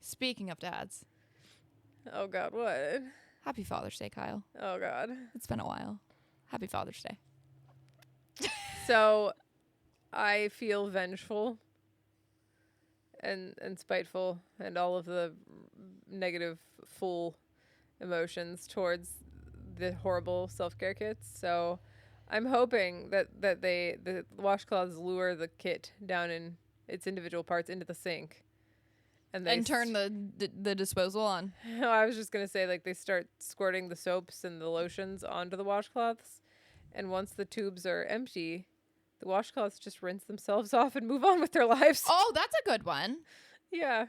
speaking of dads, Oh, God, what? happy Father's Day, Kyle. Oh, God. It's been a while. Happy Father's Day. So, I feel vengeful and spiteful and all of the negative, full emotions towards the horrible self-care kits. So, I'm hoping that the washcloths lure the kit down in its individual parts into the sink. And turn the disposal on. I was just going to say, like, they start squirting the soaps and the lotions onto the washcloths. And once the tubes are empty, the washcloths just rinse themselves off and move on with their lives. Oh, that's a good one. Yeah.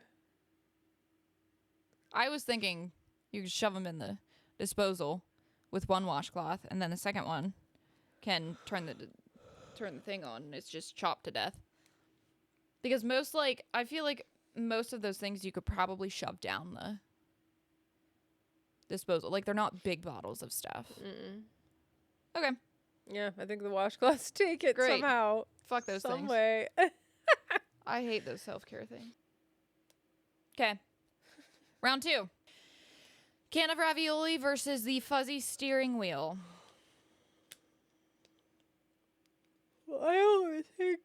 I was thinking you could shove them in the disposal with one washcloth, and then the second one can turn the thing on, and it's just chopped to death. Because I feel like most of those things you could probably shove down the disposal. Like, they're not big bottles of stuff. Okay. Yeah, I think the washcloths take it Great. somehow. Fuck those Some things. way. I hate those self-care things. Okay. Round 2. Can of ravioli versus the fuzzy steering wheel. I always think.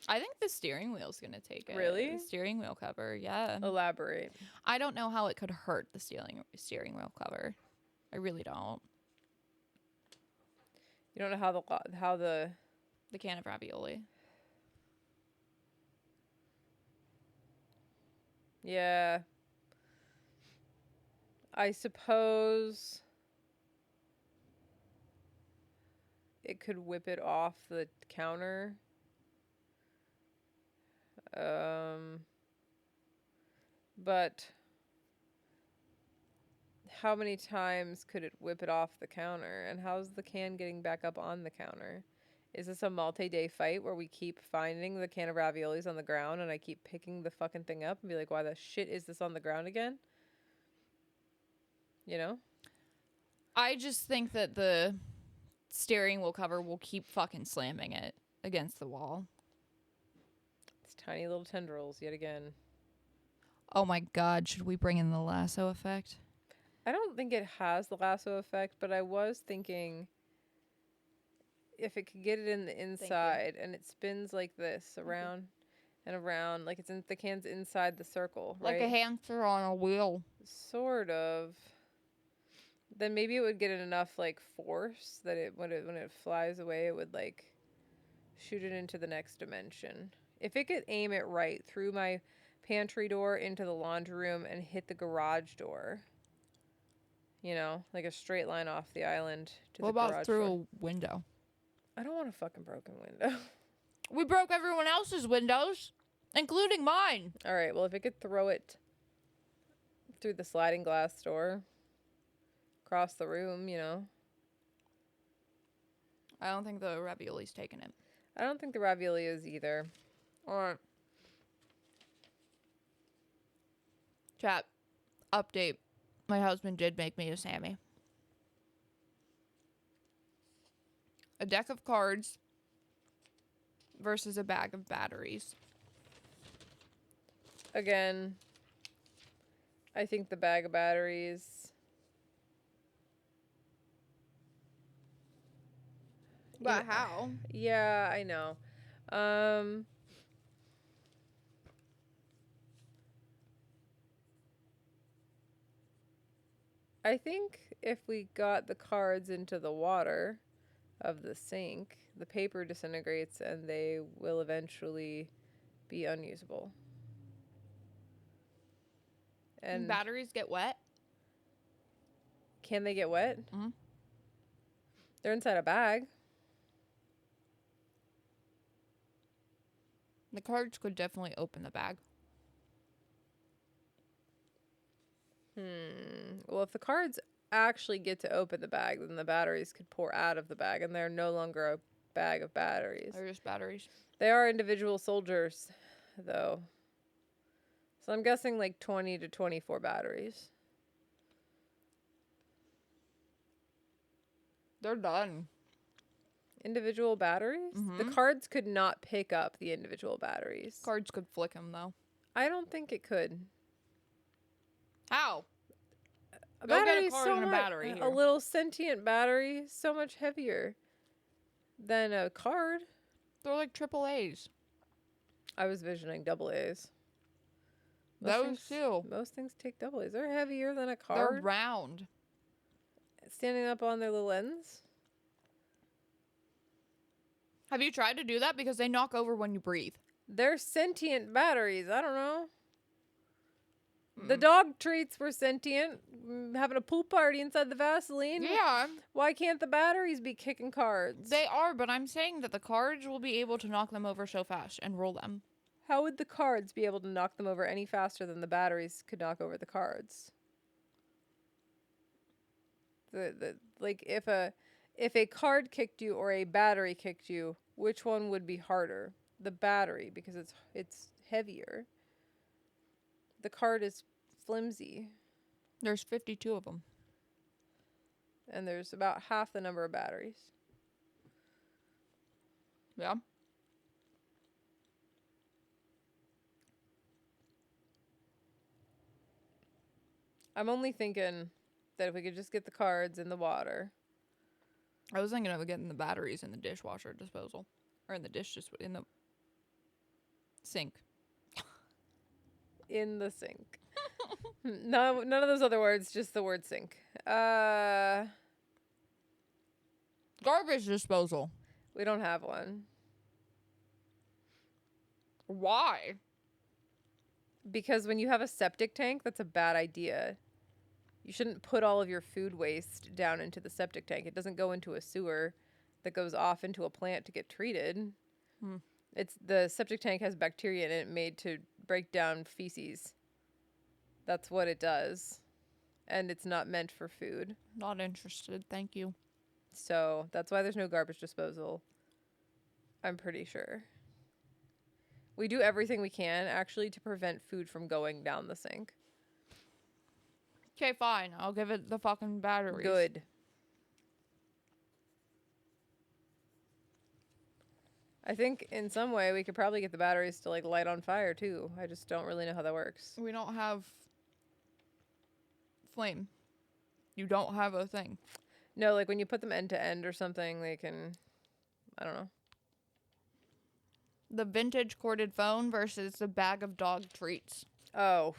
I think the steering wheel's gonna take it. Really? The steering wheel cover, yeah. Elaborate. I don't know how it could hurt the steering wheel cover. I really don't. You don't know how the The can of ravioli. yeah. I suppose it could whip it off the counter. But how many times could it whip it off the counter? And how's the can getting back up on the counter? Is this a multi-day fight where we keep finding the can of raviolis on the ground and I keep picking the fucking thing up and be like, why the shit is this on the ground again? You know? I just think that the steering wheel cover will keep fucking slamming it against the wall. It's tiny little tendrils yet again. Oh my god, should we bring in the lasso effect? I don't think it has the lasso effect, but I was thinking if it could get it in the inside and it spins like this around and around, like it's in the can's inside the circle, right? Like a hamster on a wheel. Sort of. Then maybe it would get enough like force that when it flies away, it would like shoot it into the next dimension. If it could aim it right through my pantry door into the laundry room and hit the garage door, you know, like a straight line off the island to What the garage about through door. a window? I don't want a fucking broken window. We broke everyone else's windows, including mine. All right, well, if it could throw it through the sliding glass door across the room, you know. I don't think the ravioli's taking it. I don't think the ravioli is either. Or chat update. My husband did make me a Sammy. A deck of cards versus a bag of batteries. Again, I think the bag of batteries. But how? Yeah, I know. I think if we got the cards into the water of the sink, the paper disintegrates and they will eventually be unusable. And batteries get wet? can they get wet? Mm-hmm. They're inside a bag. The cards could definitely open the bag. Well, if the cards actually get to open the bag, then the batteries could pour out of the bag, and they're no longer a bag of batteries. They're just batteries. They are individual soldiers, though. So I'm guessing like 20 to 24 batteries. They're done. Individual batteries? The cards could not pick up the individual batteries. Cards could flick them, though. I don't think it could. How? A Go get a battery's card so and a much- battery here. A little sentient battery, so much heavier than a card. They're like triple A's. I was visioning double A's. Those too. Most things take double A's. They're heavier than a They're card. round. Standing up on their little ends. Have you tried to do that? Because they knock over when you breathe. They're sentient batteries. I don't know. The dog treats were sentient. Having a pool party inside the Vaseline. Yeah, Why can't the batteries be kicking cards? they are, but I'm saying that the cards will be able to knock them over so fast and roll them. How would the cards be able to knock them over any faster than the batteries could knock over the cards? Like if a card kicked you or a battery kicked you, which one would be harder? The battery, because it's heavier. The card is flimsy, There's 52 of them. and there's about half the number of batteries. Yeah. I'm only thinking that if we could just get the cards in the water. I was thinking of getting the batteries in the dishwasher disposal. Or in the in the sink. In the sink. No, none of those other words, just the word sink. Garbage disposal. We don't have one. Why? Because when you have a septic tank, that's a bad idea. You shouldn't put all of your food waste down into the septic tank. It doesn't go into a sewer that goes off into a plant to get treated. It's the septic tank has bacteria in it made to break down feces. That's what it does. And it's not meant for food. Not interested, thank you. So that's why there's no garbage disposal. I'm pretty sure. We do everything we can, actually, to prevent food from going down the sink. Okay, fine. I'll give it the fucking batteries. Good. I think in some way we could probably get the batteries to like light on fire too. I just don't really know how that works. We don't have flame. You don't have a thing. No, like when you put them end to end or something, they can, I don't know. The vintage corded phone versus the bag of dog treats. Oh.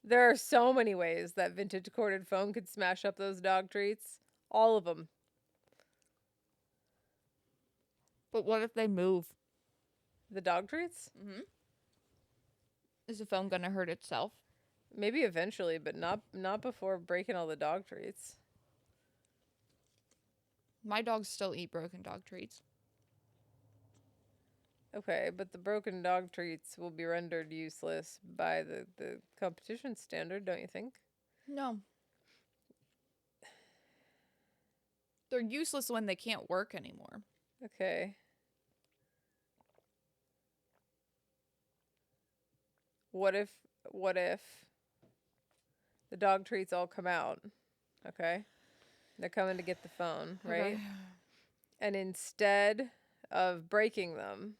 There are so many ways that vintage corded phone could smash up those dog treats. All of them. But what if they move? The dog treats? Mm-hmm. Is the phone gonna hurt itself? Maybe eventually, but not before breaking all the dog treats. My dogs still eat broken dog treats. Okay, but the broken dog treats will be rendered useless by the competition standard, don't you think? No. They're useless when they can't work anymore. Okay. What if the dog treats all come out? Okay. They're coming to get the phone, right? Okay. And instead of breaking them,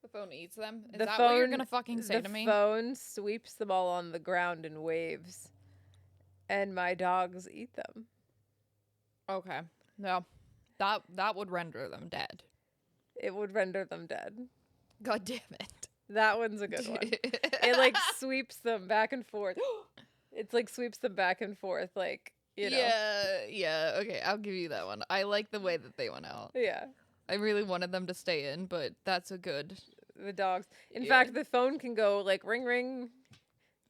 The phone eats them? Is the that phone, what you're gonna fucking say to me? The phone sweeps them all on the ground and waves, and my dogs eat them. Okay. No. That would render them dead. It would render them dead. God damn it. That one's a good one. It like sweeps them back and forth. It's like sweeps them back and forth, like, you know. Yeah, okay, I'll give you that one. I like the way that they went out. Yeah. I really wanted them to stay in, but that's a good. The dogs. In Yeah. fact, the phone can go like ring ring.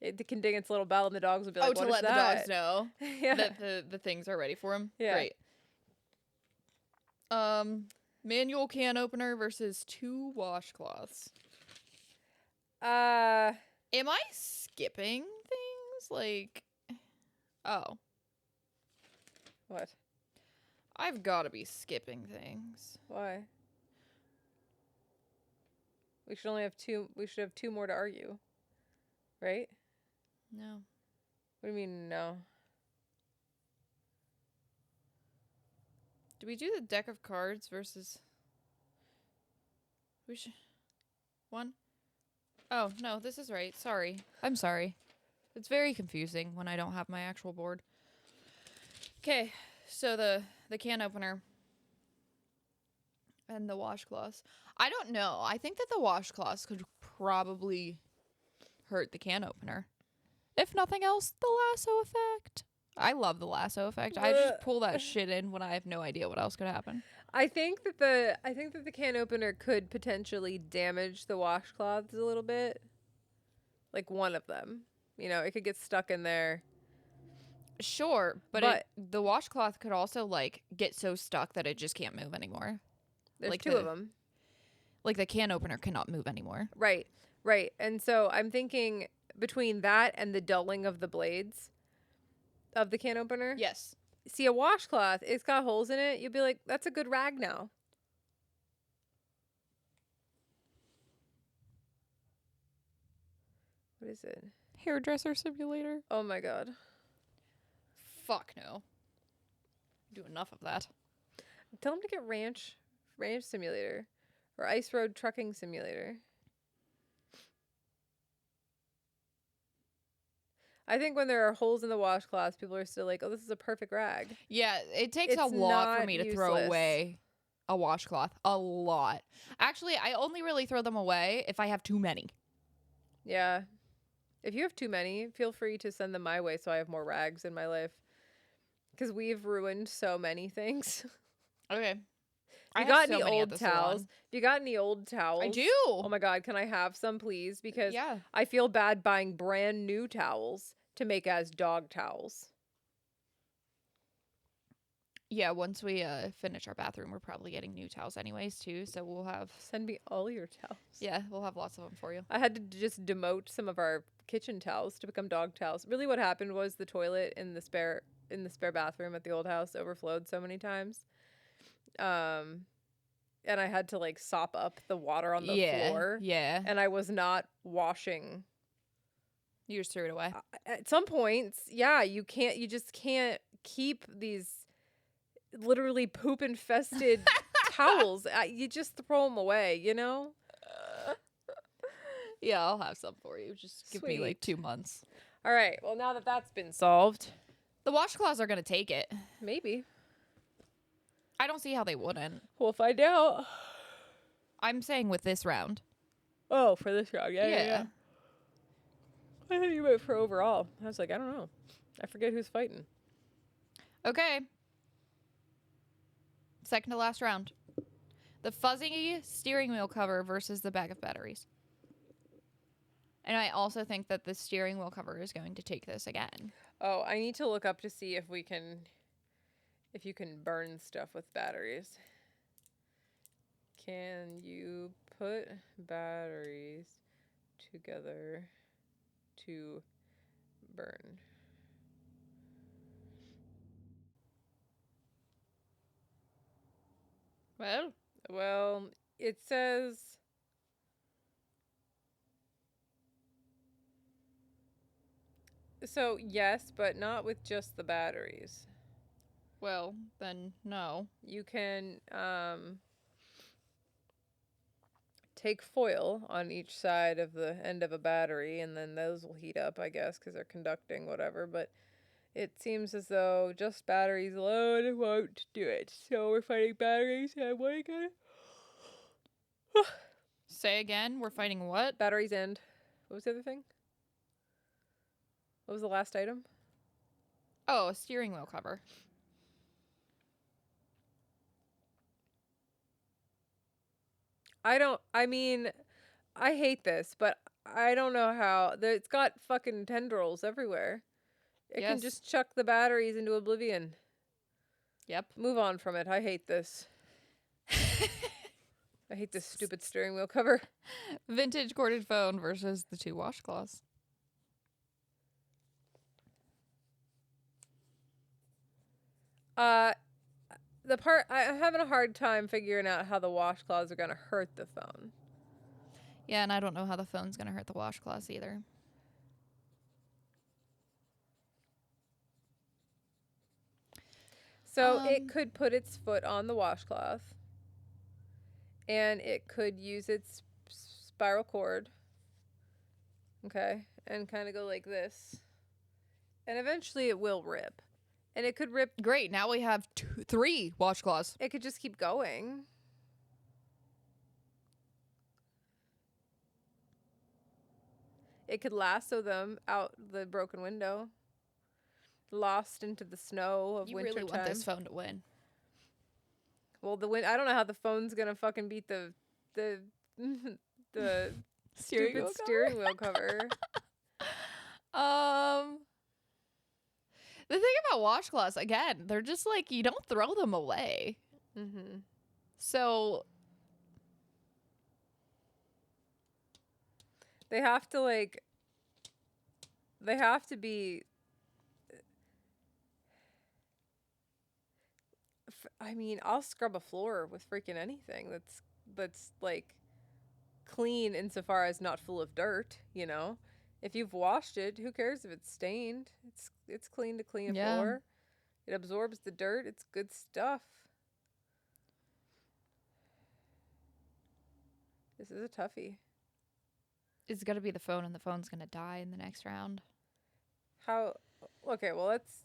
It can ding its little bell, and the dogs will be like, to "What is let that?" the dogs know Yeah. that the things are ready for them. Yeah. Great. Manual can opener versus 2 washcloths. Am I skipping things? Like, oh, What? I've got to be skipping things. Why? We should only have 2. We should have 2 more to argue, right? No. What do you mean no? Do we do the deck of cards versus? We should. 1. Oh, no, this is right. Sorry. I'm sorry. It's very confusing when I don't have my actual board. Okay, so the can opener and the washcloths. I don't know. I think that the washcloths could probably hurt the can opener. If nothing else, the lasso effect. I love the lasso effect. I just pull that shit in when I have no idea what else could happen. I think that the can opener could potentially damage the washcloths a little bit. Like one of them. You know, it could get stuck in there. Sure, but the washcloth could also like get so stuck that it just can't move anymore. There's like 2 of them. Like the can opener cannot move anymore. Right. And so I'm thinking between that and the dulling of the blades of the can opener. Yes. See, a washcloth, it's got holes in it. You'd be like, that's a good rag now. What is it? Hairdresser simulator. Oh my god. Fuck no. Do enough of that. Tell them to get ranch simulator or ice road trucking simulator. I think when there are holes in the washcloths, people are still like, "Oh, this is a perfect rag." Yeah, it takes a It's lot for not me to throw useless. away a washcloth. A lot. Actually, I only really throw them away if I have too many. Yeah. If you have too many, feel free to send them my way so I have more rags in my life. Because we've ruined so many things. Okay. You I have got so any many at old the towels? salon. If you got any old towels? I do. Oh my god, can I have some please? Because Yeah. I feel bad buying brand new towels to make as dog towels. Yeah, once we finish our bathroom, we're probably getting new towels anyways too, so we'll have Send me all your towels. yeah, we'll have lots of them for you. I had to just demote some of our kitchen towels to become dog towels. Really what happened was the toilet in the spare bathroom at the old house overflowed so many times. And I had to like sop up the water on the floor. Yeah. And I was not washing. You just threw it away. At some points, yeah, you just can't keep these literally poop infested towels. You just throw them away, you know? Yeah, I'll have some for you. Just give me like Sweet. 2 months. All right. Well, now that that's been solved, The washcloths are gonna take it. maybe I don't see how they wouldn't. we'll find out. I'm saying with this round. Oh, for this round. Yeah. I thought you went for overall. I was like, I don't know. I forget who's fighting. Okay. Second to last round. The fuzzy steering wheel cover versus the bag of batteries. And I also think that the steering wheel cover is going to take this again. Oh, I need to look up to see if you can burn stuff with batteries. Can you put batteries together to burn? Well, it says so yes, but not with just the batteries. Well, then no. You can take foil on each side of the end of a battery, and then those will heat up, I guess, because they're conducting, whatever. But it seems as though just batteries alone won't do it. So we're fighting batteries, and what again? Say again, we're fighting what? Batteries and what was the other thing? What was the last item? Oh, a steering wheel cover. I hate this, but I don't know how. It's got fucking tendrils everywhere. It can Yes. just chuck the batteries into oblivion. Yep. Move on from it. I hate this. I hate this stupid steering wheel cover. Vintage corded phone versus the 2 washcloths. The part I'm having a hard time figuring out how the washcloths are gonna hurt the phone. Yeah, and I don't know how the phone's going to hurt the washcloths either. So it could put its foot on the washcloth, and it could use its spiral cord. Okay, and kind of go like this, and eventually it will rip, and it could rip. Great, now we have 3 washcloths. It could just keep going. It could lasso them out the broken window, lost into the snow of You wintertime. really want this phone to win. Well, I don't know how the phone's gonna fucking beat the the stupid steering wheel cover. The thing about washcloths, again, they're just like, you don't throw them away. Mm-hmm. So They have to be. I mean, I'll scrub a floor with freaking anything that's like clean insofar as not full of dirt, you know? If you've washed it, who cares if it's stained? It's clean to clean a floor. It absorbs the dirt. It's good stuff. This is a toughie. it's going to be the phone, and the phone's going to die in the next round. How? Okay, well, let's.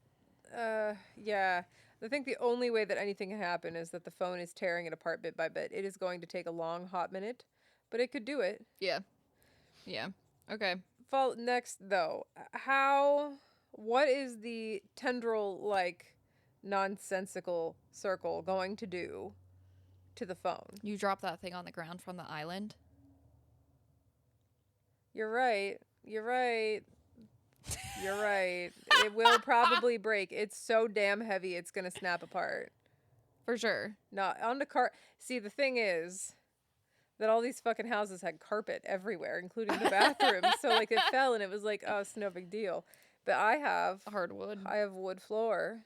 Yeah. I think the only way that anything can happen is that the phone is tearing it apart bit by bit. It is going to take a long, hot minute, but it could do it. Yeah. Yeah. Okay. Next, though, what is the tendril-like, nonsensical circle going to do to the phone? You drop that thing on the ground from the island. You're right. You're right. You're right. It will probably break. It's so damn heavy, it's going to snap apart. For sure. Not on the car. See, the thing is that all these fucking houses had carpet everywhere, including the bathroom. So, like, it fell and it was like, oh, it's no big deal. But I have Hardwood. wood floor.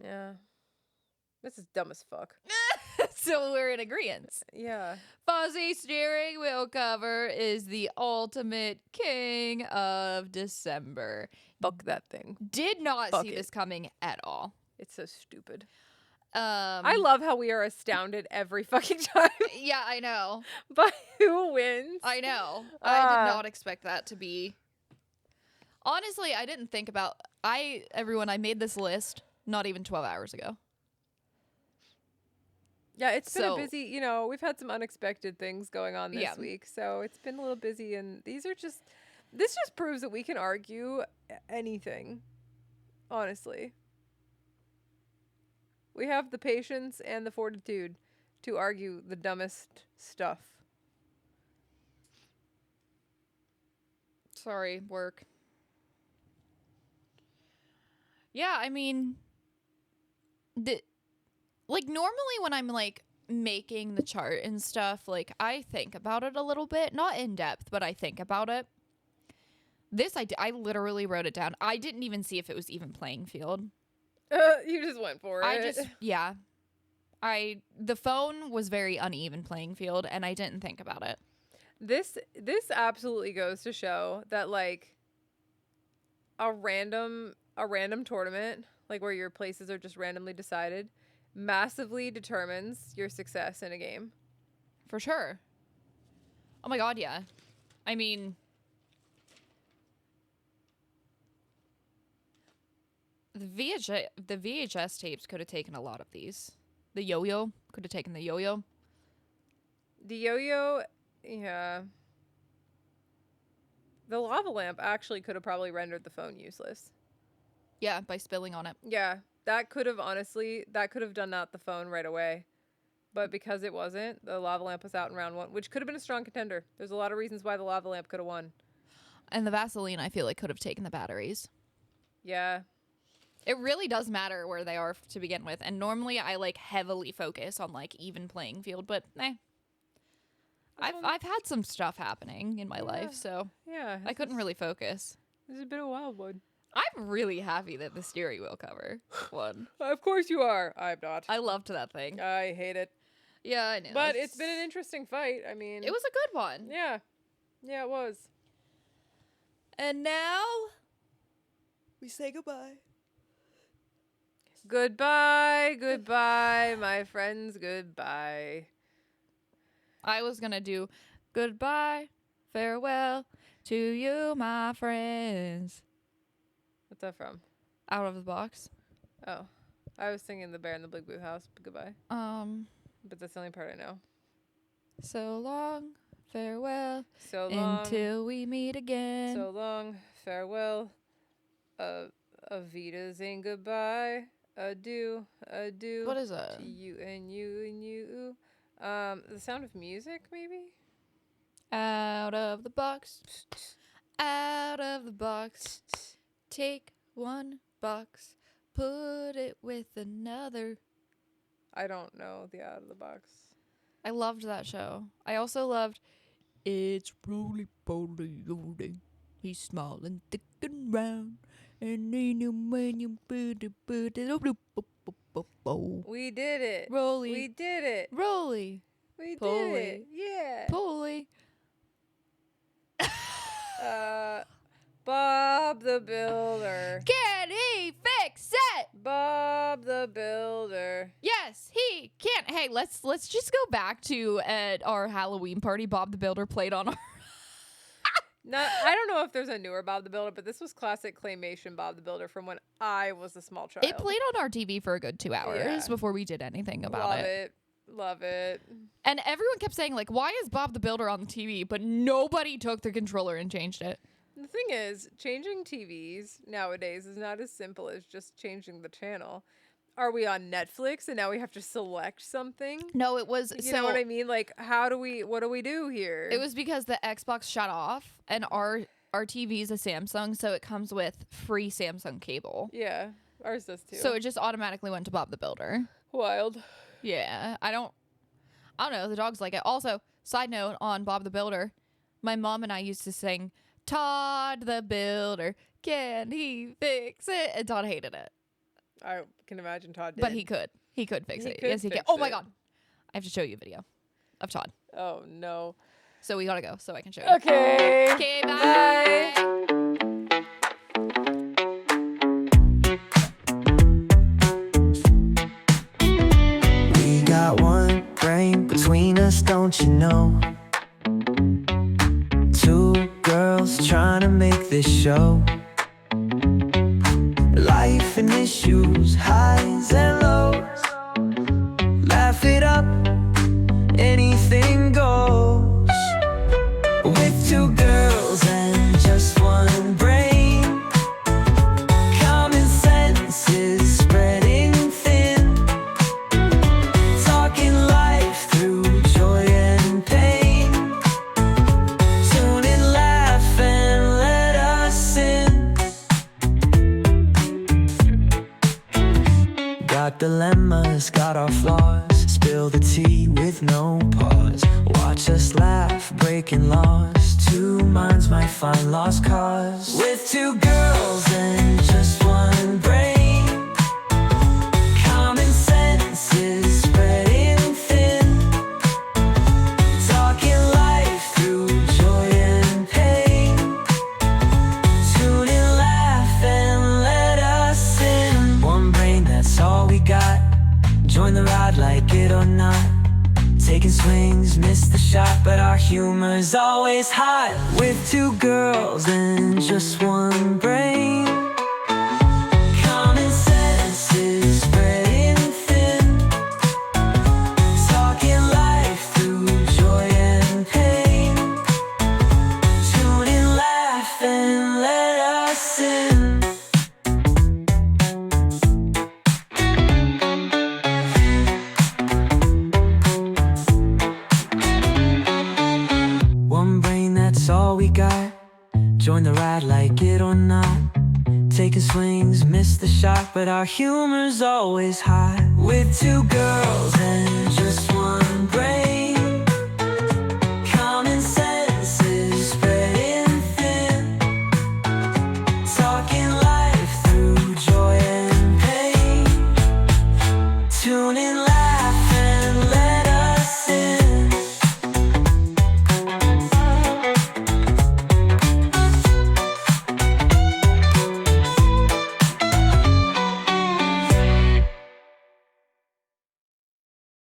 Yeah. This is dumb as fuck. So we're in agreement. Yeah. Fuzzy steering wheel cover is the ultimate king of December. Fuck that thing. Did not Fuck see it. this coming at all. It's so stupid. I I love how we are astounded every fucking time Yeah, I know. by who wins. I know. I did not expect that to be. Honestly, I didn't think about. Everyone, I made this list not even 12 hours ago. Yeah, it's been a So- busy, we've had some unexpected things going on this week. So it's been a little busy, and this just proves that we can argue anything. Honestly. We have the patience and the fortitude to argue the dumbest stuff. Sorry, work. Yeah, I mean, normally when I'm like making the chart and stuff, like I think about it a little bit, not in depth, but I think about it. This I literally wrote it down. I didn't even see if it was even playing field. You just went for it. The phone was very uneven playing field, and I didn't think about it. This absolutely goes to show that like a random tournament, like where your places are just randomly decided, massively determines your success in a game. For sure. Oh my god, yeah. I mean, the VHS tapes could have taken a lot of these. The yo-yo could have taken the yo-yo. The yo-yo, yeah. The lava lamp actually could have probably rendered the phone useless. Yeah, by spilling on it. Yeah, that could have done out the phone right away. But because it wasn't, the lava lamp was out in round 1, which could have been a strong contender. There's a lot of reasons why the lava lamp could have won. And the Vaseline, I feel like, could have taken the batteries. Yeah. It really does matter where they are to begin with. And normally I like heavily focus on like even playing field, but I've had some stuff happening in my life, so Yeah. I couldn't really focus. This has been a wild one. I'm really happy that the steering wheel cover won. Of course you are. I'm not. I loved that thing. I hate it. Yeah, I know. But it's been an interesting fight. I mean, It was a good one. Yeah. Yeah, it was. And now we say goodbye. Goodbye, my friends, goodbye. I was gonna do goodbye, farewell to you, my friends. What's that from? Out of the box. Oh. I was singing The Bear in the Big Blue House, but goodbye. But that's the only part I know. So long, farewell, So long. until we meet again. So long, farewell. Avita zing goodbye. Adieu, adieu. What is that? To you and you and you. The Sound of Music, maybe? Out of the box. Out of the box. Take one box. Put it with another. I don't know the Out of the Box. I loved that show. I also loved It's Roly Poly Loading. He's small and thick and round. And then when you put it. We did it. Roly. We did it. Roly. We Poly. did it. Yeah. Poly. Bob the Builder. Can he fix it? Bob the Builder. Yes, he can. Hey, let's just go back to at our Halloween party. Bob the Builder played on our. I don't know if there's a newer Bob the Builder, but this was classic claymation Bob the Builder from when I was a small child. It played on our TV for a good 2 hours before we did anything about it. Love it. And everyone kept saying, like, why is Bob the Builder on the TV? But nobody took the controller and changed it. The thing is, changing TVs nowadays is not as simple as just changing the channel. Are we on Netflix and now we have to select something? No, it was... You know what I mean? Like, what do we do here? It was because the Xbox shut off, and our TV is a Samsung, so it comes with free Samsung cable. Yeah, ours does too. So it just automatically went to Bob the Builder. Wild. Yeah, I don't know. The dogs like it. Also, side note on Bob the Builder, my mom and I used to sing, Todd the Builder, can he fix it? And Todd hated it. I can imagine Todd did. But he could. He could fix it. Yes, he could. fix Oh my it. God. I have to show you a video of Todd. Oh, no. So we gotta go so I can show you. Okay. Okay, bye. We got one brain between us, don't you know? Two girls trying to make this show. Life and issues, highs and lows. Laugh it up, anything goes. With two girls and just one brain. Common sense is spreading thin. Talking life through joy and pain. Tune in, laugh and let us in. Got dilemmas, got our flaws. Spill the tea with no pause. Watch us laugh, breaking laws. Two minds might find lost cause. With two girls and just one brain. Common sense is spreading thin. Talking life through joy and pain. Tune in, laugh and let us in. One brain, that's all we got. Join the ride, like it or not. Taking swings, miss the shot, but our humor's always hot. With two girls and just one brain. Common sense is spreading thin. Talking life through joy and pain. Tune in, laugh and let us in. One brain, that's all we got. Join the ride, like it or not. Taking swings, miss the shot, but our humor's always hot. With two girls and just one brain. Common sense is spreading thin. Talking life through joy and pain. Tune in.